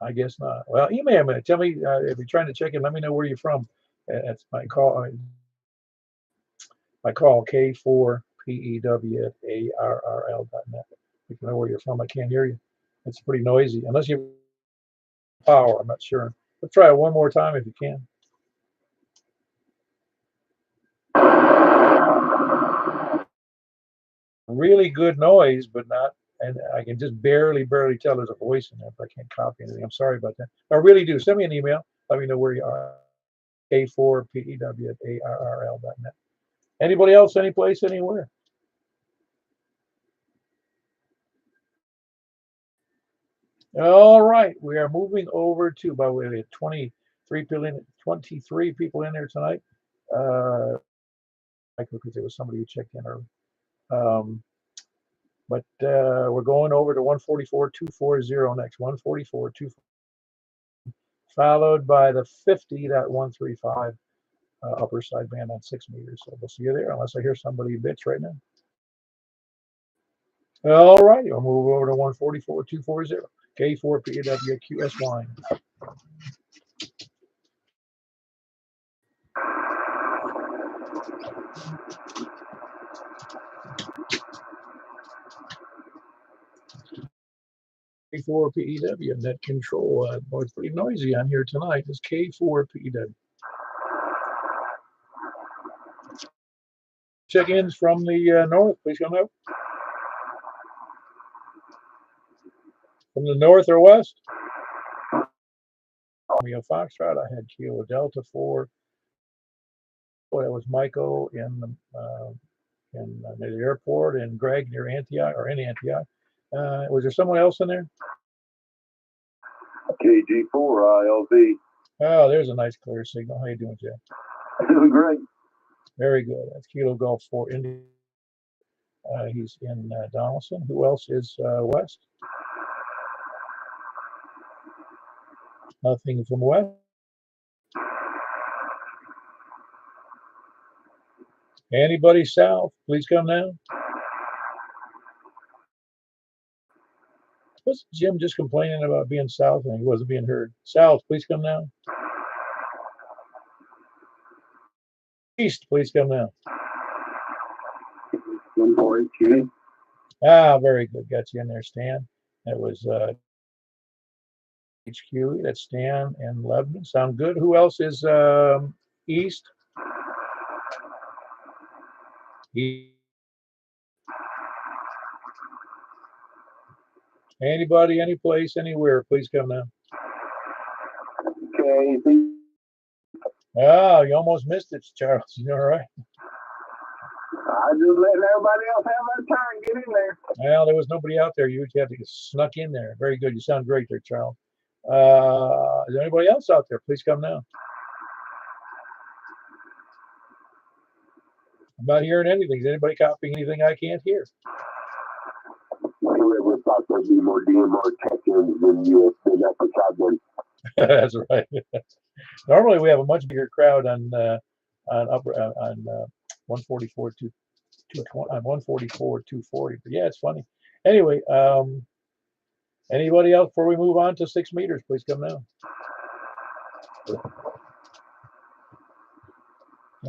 [SPEAKER 1] I guess not. Well, email me. Tell me if you're trying to check in. Let me know where you're from. That's my call. My call K4PEW@ARRL.net. You can know where you're from. I can't hear you. It's pretty noisy. Unless you have power, I'm not sure. Let's try it one more time if you can. Really good noise, but not, and I can just barely tell there's a voice in there if I can't copy anything. I'm sorry about that. I really do. Send me an email. Let me know where you are. K4PEW@ARRL.net. Anybody else, any place, anywhere? All right, we are moving over to, by the way, we have 23 people in there tonight. Because there was somebody who checked in early. But we're going over to 144.240 next. 144.240, followed by the 50.135 upper sideband on 6 meters. So we'll see you there, unless I hear somebody bitch right now. All righty, we'll move over to 144.240. K4PEWQSY. K4PEW net control. Boy, it's pretty noisy on here tonight. It's K4PEW. Check-ins from the north, please come up. From the north or west? Romeo Foxtrot, I had Kilo Delta 4. Boy, that was Michael in near the airport, and Greg near Antioch, or in Antioch. Was there someone else in there?
[SPEAKER 3] KG4ILV.
[SPEAKER 1] Oh, there's a nice clear signal. How you doing, Jeff?
[SPEAKER 3] Doing great.
[SPEAKER 1] Very good. That's Kilo Golf 4 India. He's in Donaldson. Who else is west? Nothing from west. Anybody south? Please come now. Was Jim just complaining about being south and he wasn't being heard? South, please come now. East, please come now. Ah, very good. Got you in there, Stan. That was HQ. That's Stan and Lebanon. Sound good. Who else is east? Anybody, any place, anywhere, please come now.
[SPEAKER 2] Okay.
[SPEAKER 1] Ah, you almost missed it, Charles. You all right?
[SPEAKER 2] I just letting everybody else have their turn. Get in there.
[SPEAKER 1] Well, there was nobody out there. You had to get snuck in there. Very good. You sound great there, Charles. Is there anybody else out there? Please come now. I'm not hearing anything. Is anybody copying anything I can't hear?
[SPEAKER 7] Whoever thought there'd be more DMR check-ins than you did that for shotgun.
[SPEAKER 1] That's right. Normally we have a much bigger crowd on 144 on 144 240. But yeah, it's funny. Anyway, anybody else before we move on to 6 meters? Please come now.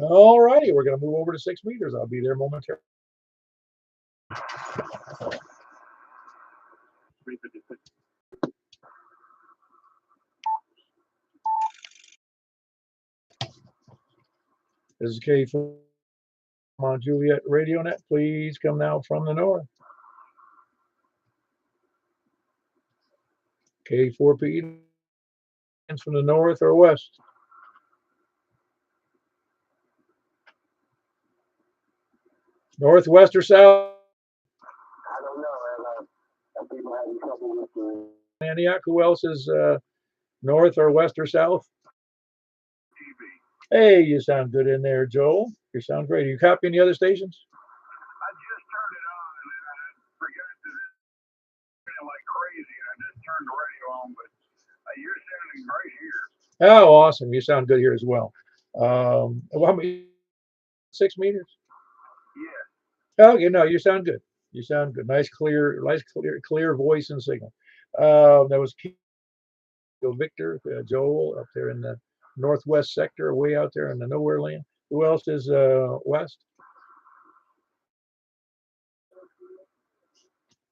[SPEAKER 1] All righty, we're going to move over to 6 meters. I'll be there momentarily. This is K4 on Juliet Radio Net. Please come now from the north. K4P from the north or west. Northwest or south?
[SPEAKER 7] I don't know. People having trouble with the
[SPEAKER 1] Antioch. Who else is north or west or south? Hey, you sound good in there, Joel. You sound great. Are you copying the other stations?
[SPEAKER 6] I just turned it on and I forgot to feel like crazy and I just turned the radio on, but you're sounding great here.
[SPEAKER 1] Oh, awesome. You sound good here as well. How many? 6 meters?
[SPEAKER 6] Yeah.
[SPEAKER 1] Oh, you know, you sound good. You sound good. Nice, clear voice and signal. That was Victor, Joel up there in the northwest sector, way out there in the nowhere land. Who else is west?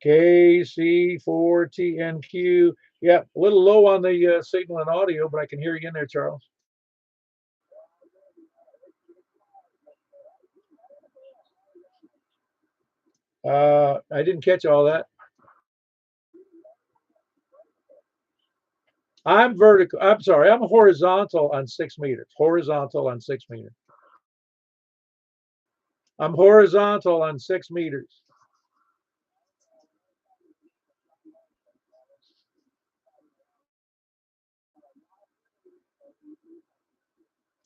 [SPEAKER 1] KC4TNQ. Yeah, a little low on the signal and audio, but I can hear you in there, Charles. I didn't catch all that. I'm vertical. I'm sorry. I'm horizontal on 6 meters. Horizontal on 6 meters. I'm horizontal on 6 meters.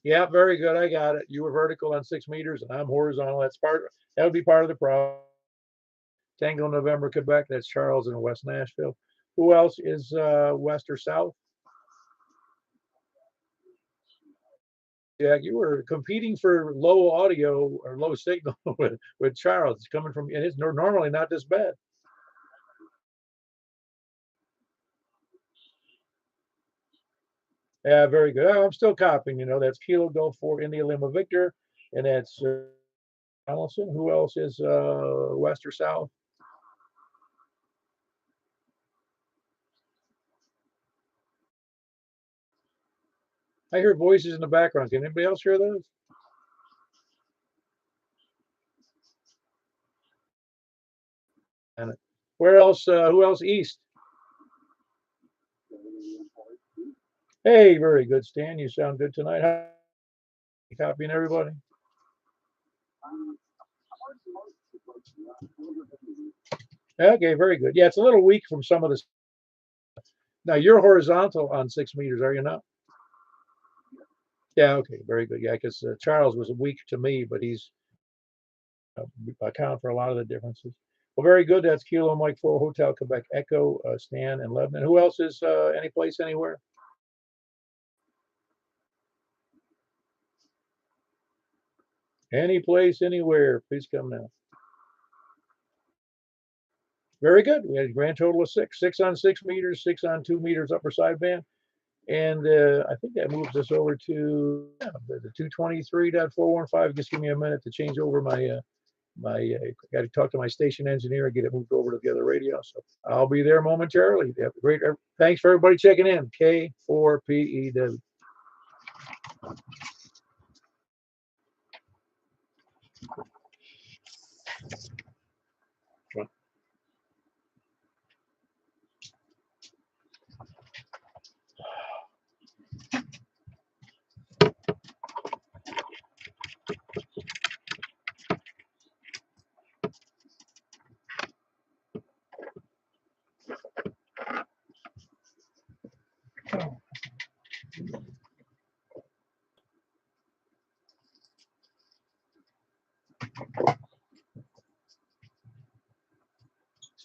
[SPEAKER 1] Yeah, very good. I got it. You were vertical on 6 meters, and I'm horizontal. That would be part of the problem. Tango November, Quebec. That's Charles in West Nashville. Who else is west or south? Yeah, you were competing for low audio or low signal with Charles. It's coming from, and it's normally not this bad. Yeah, very good. I'm still copying. You know, that's Kilo Golf 4 India Lima Victor, and that's Allison. Who else is west or south? I hear voices in the background. Can anybody else hear those? And where else? Who else east? Hey, very good, Stan. You sound good tonight. How you copying everybody? Okay, very good. Yeah, it's a little weak from some of the. Now you're horizontal on 6 meters, are you not? Yeah. Okay. Very good. Yeah, because Charles was weak to me, but he's account for a lot of the differences. Well, very good. That's Kilo Mike 4 Hotel Quebec Echo, Stan and Lebanon. Who else is any place anywhere? Any place anywhere, please come now. Very good. We had a grand total of 6 on 6 meters, 6 on 2 meters upper sideband. And I think that moves us over to the 223.415. Just give me a minute to change over my got to talk to my station engineer and get it moved over to the other radio. So I'll be there momentarily. Great. Thanks for everybody checking in. K4PEW.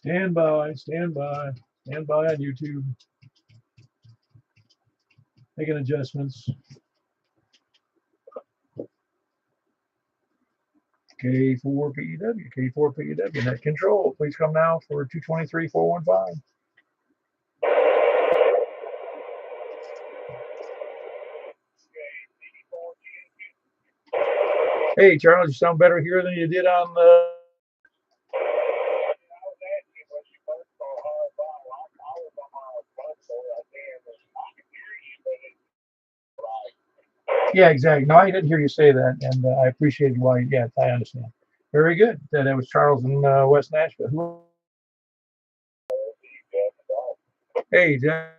[SPEAKER 1] Stand by on YouTube. Making adjustments. K4PEW, net control. Please come now for 223.415. Hey, Charles, you sound better here than you did on the. Yeah, exactly. No, I didn't hear you say that, and I appreciate why. Yeah, I understand. Very good. That was Charles in West Nashville. Hey, Jack.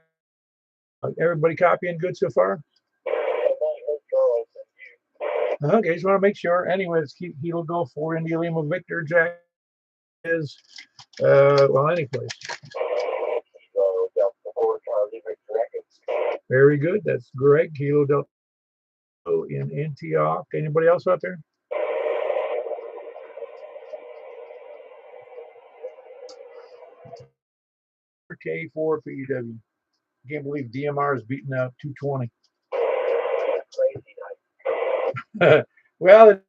[SPEAKER 1] Everybody copying good so far? Okay, just want to make sure. Anyway, he'll go for India Lima Victor. Jack is well, any place. Very good. That's Greg Kilo Delta in Antioch. Anybody else out there? K4PEW. Can't believe DMR is beating out 220. Well,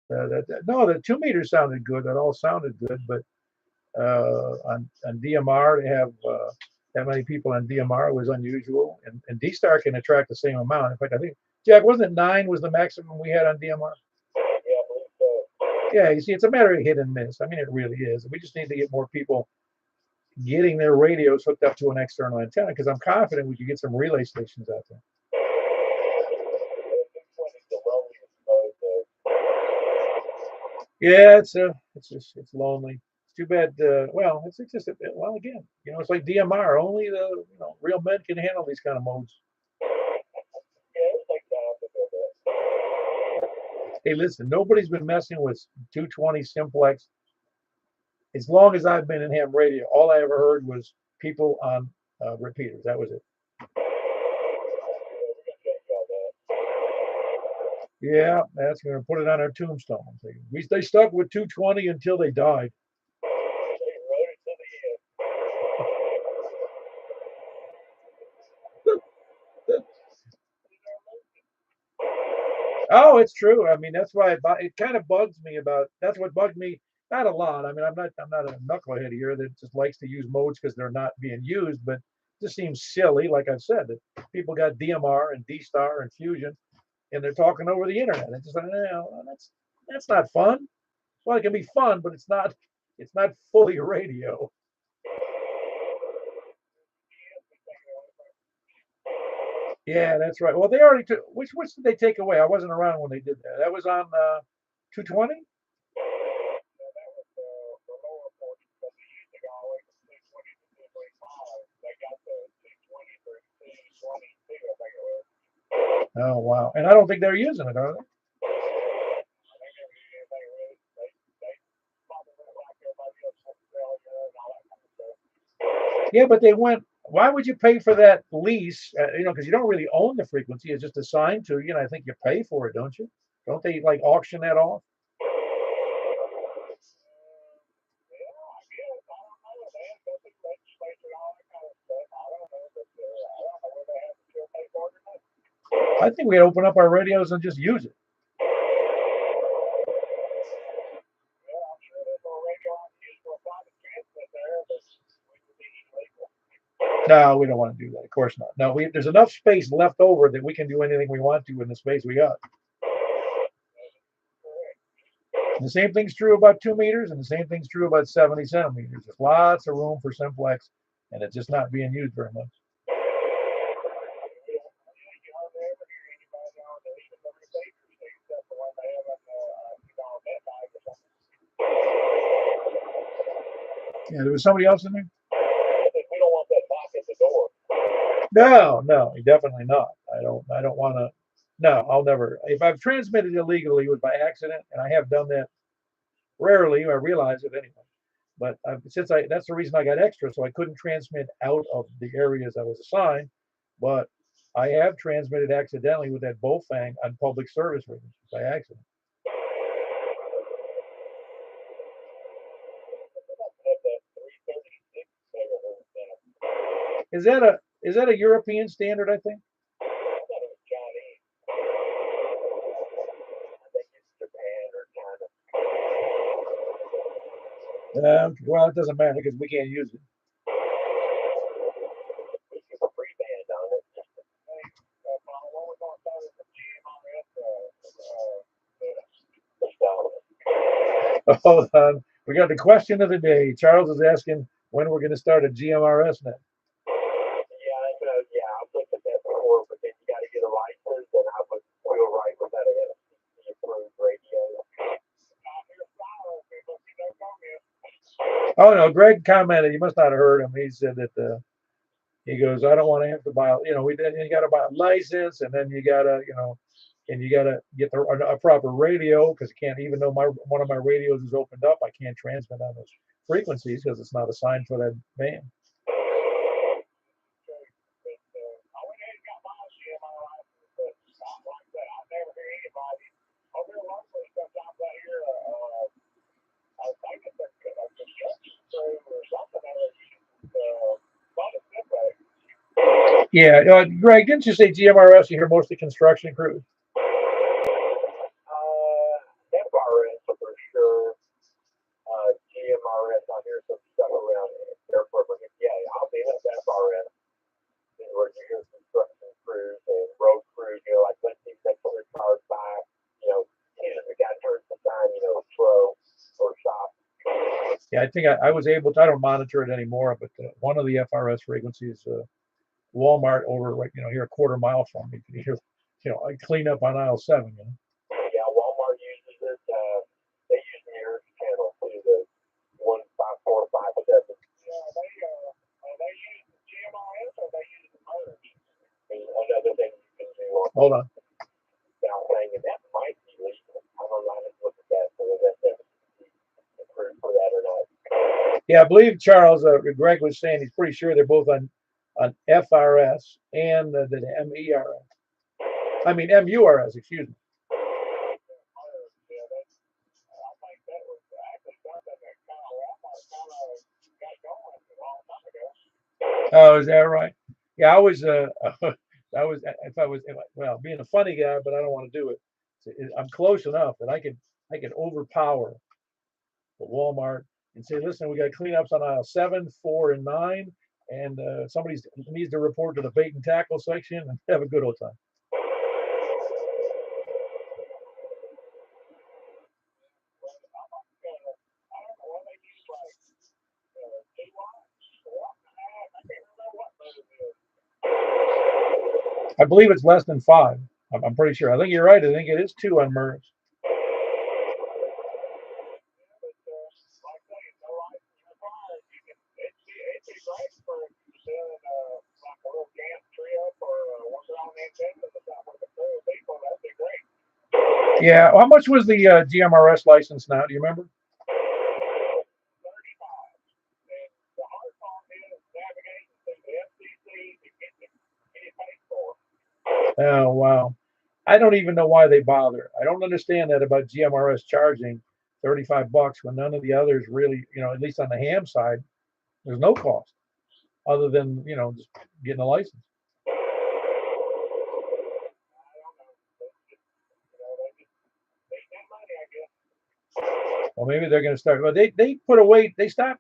[SPEAKER 1] no, the 2 meters sounded good. That all sounded good, but on DMR to have that many people on DMR was unusual, and D-Star can attract the same amount. In fact, I think, Jack, wasn't it 9 was the maximum we had on DMR? Yeah, you see, it's a matter of hit and miss. I mean, it really is. We just need to get more people getting their radios hooked up to an external antenna, because I'm confident we could get some relay stations out there. Yeah, it's lonely. It's too bad. Well, it's just well, again, it's like DMR. Only the real men can handle these kind of modes. Hey, listen, nobody's been messing with 220 simplex as long as I've been in ham radio. All I ever heard was people on repeaters. That was it. Yeah, that's going to put it on our tombstone. They stuck with 220 until they died. Oh, it's true. I mean, that's why it kind of bugs me about. That's what bugged me. Not a lot. I mean, I'm not a knucklehead here that just likes to use modes because they're not being used, but it just seems silly. Like I've said, that people got DMR and D-Star and Fusion, and they're talking over the internet. It's just like, that's not fun. Well, it can be fun, but it's not fully radio. Yeah, that's right. Well, they already took. Which did they take away? I wasn't around when they did that. That was on 220. Oh wow! And I don't think they're using it, are they? Yeah, but they went. Why would you pay for that lease? Because you don't really own the frequency; it's just assigned to you. And I think you pay for it, don't you? Don't they like auction that off? I think we open up our radios and just use it. No, we don't want to do that. Of course not. No, there's enough space left over that we can do anything we want to in the space we got. And the same thing's true about 2 meters, and the same thing's true about 70 centimeters. There's lots of room for simplex, and it's just not being used very much. Yeah, there was somebody else in there?
[SPEAKER 7] We don't want that box at the door.
[SPEAKER 1] No, definitely not. I don't want to. No, I'll never. If I've transmitted illegally, it was by accident, and I have done that rarely. I realize it anyway. But that's the reason I got extra, so I couldn't transmit out of the areas I was assigned. But I have transmitted accidentally with that Bofang on public service radios by accident. Is that a European standard? I think. Well, it doesn't matter because we can't use it. Hold on. We got the question of the day. Charles is asking when we're going to start a GMRS net.
[SPEAKER 7] Yeah, I've looked at that before, but then you got to get a license, and I was real right with that approved radio.
[SPEAKER 1] Oh no, Greg commented. You must not have heard him. He said that he goes, I don't want to have to buy. You got to buy a license, and then you gotta get a proper radio because can't even though one of my radios is opened up, I can't transmit on those frequencies because it's not assigned for that band. Yeah, Greg, didn't you say GMRS? You hear mostly construction crews.
[SPEAKER 7] FRS for sure. GMRS, I hear some stuff around airport. Yeah, I'll be at FRS. Where you hear construction crews and road crews, like let's see 600 cars by, the guy turns the sign, slow or stop.
[SPEAKER 1] Yeah, I think I was able to. I don't monitor it anymore, but one of the FRS frequencies, Walmart over here a quarter mile from me. You hear, I clean up on aisle 7.
[SPEAKER 7] Yeah, Walmart uses it. They use the Earth channel too, the 15457. Yeah, they use the GMRS or they use the merge. Another thing you can do.
[SPEAKER 1] Hold on.
[SPEAKER 7] Thing, and that might be legal. I don't know. I didn't look at that, so that's approved for that or not.
[SPEAKER 1] Yeah, I believe Charles, Greg was saying he's pretty sure they're both on FRS and the MERS. I mean MURS, excuse me. Oh, is that right? Yeah, I was being a funny guy, but I don't want to do it. I'm close enough that I can overpower the Walmart and say, listen, we got cleanups on aisle 7, 4, and 9, and somebody needs to report to the bait and tackle section and have a good old time. I believe it's less than 5. I'm pretty sure. I think you're right. I think it is 2 on MERS. Yeah. How much was the GMRS license now? Do you remember? Oh, wow. I don't even know why they bother. I don't understand that about GMRS charging $35 when none of the others really, at least on the ham side, there's no cost other than, just getting a license. Well, maybe they're going to start. Well, they put away. They stopped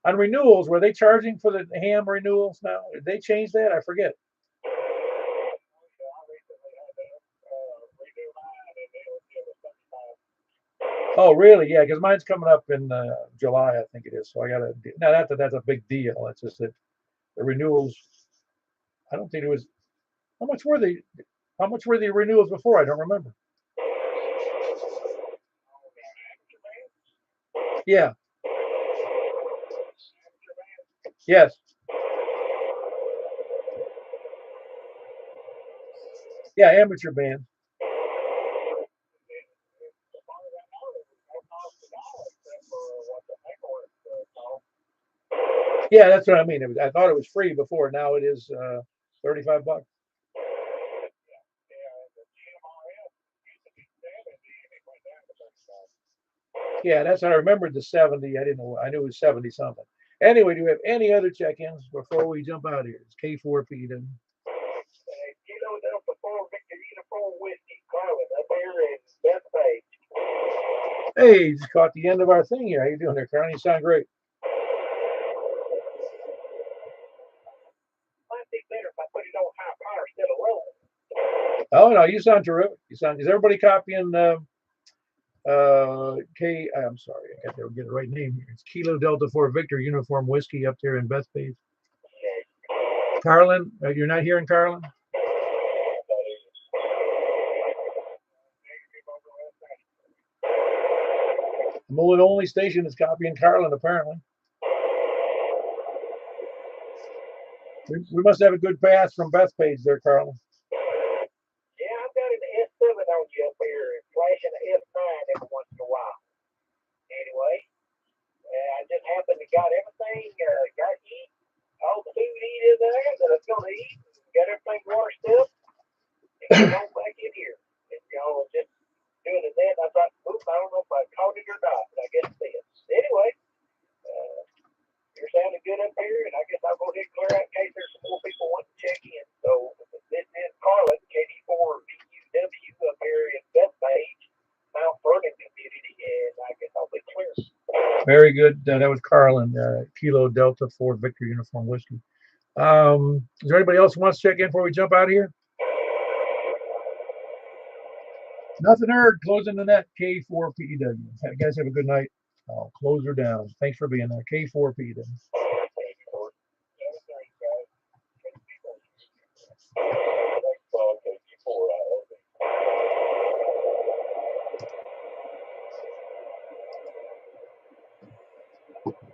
[SPEAKER 1] on renewals. Were they charging for the ham renewals now? Did they change that? I forget. Oh, really? Yeah, because mine's coming up in July, I think it is. So I got to. Now that's a big deal. It's just that the renewals. I don't think it was. How much were they? How much were the renewals before? I don't remember. Yeah. Yes. Yeah, amateur band. Yeah, that's what I mean. I thought it was free before. Now it is $35. Yeah, that's what I remembered the 70. I didn't know. I knew it was 70 something. Anyway, do we have any other check-ins before we jump out of here? It's K4P.
[SPEAKER 7] Kilo Delta 4 Victor Uniform Whiskey, Carlin, up here in Bethpage.
[SPEAKER 1] Hey, just caught the end of our thing here. How you doing there, Carl? You sound great.
[SPEAKER 7] Might be better if I put it on high power instead of low.
[SPEAKER 1] Oh no, you sound terrific. You sound. Is everybody copying? I'm sorry, I got to get the right name here. It's Kilo Delta 4 Victor Uniform Whiskey up there in Bethpage. Carlin, you're not hearing Carlin? I'm the only station that's copying Carlin, apparently. We must have a good pass from Bethpage there, Carlin.
[SPEAKER 7] Yeah, I've got an S7 on you up here, flashing an S9 every once in a while. Anyway, I just happened to got everything, got eat, all the food eat in there that I was going to eat, got everything washed up, and got back in here. And, just doing it then. I thought, oops, I don't know if I caught it or not, but I guess it is. Anyway, you're sounding good up here, and I guess I'll go ahead and clear out in case there's some more people wanting to check in. So this is Carlin, KD4VUW up here in Bethpage, Mount Vernon community, and I guess I'll be clear.
[SPEAKER 1] Very good. That was Carlin, Kilo Delta 4 Victor Uniform Whiskey. Is there anybody else who wants to check in before we jump out of here? Nothing heard. Closing the net. K4PW. You guys have a good night. I'll close her down. Thanks for being there. K4PW.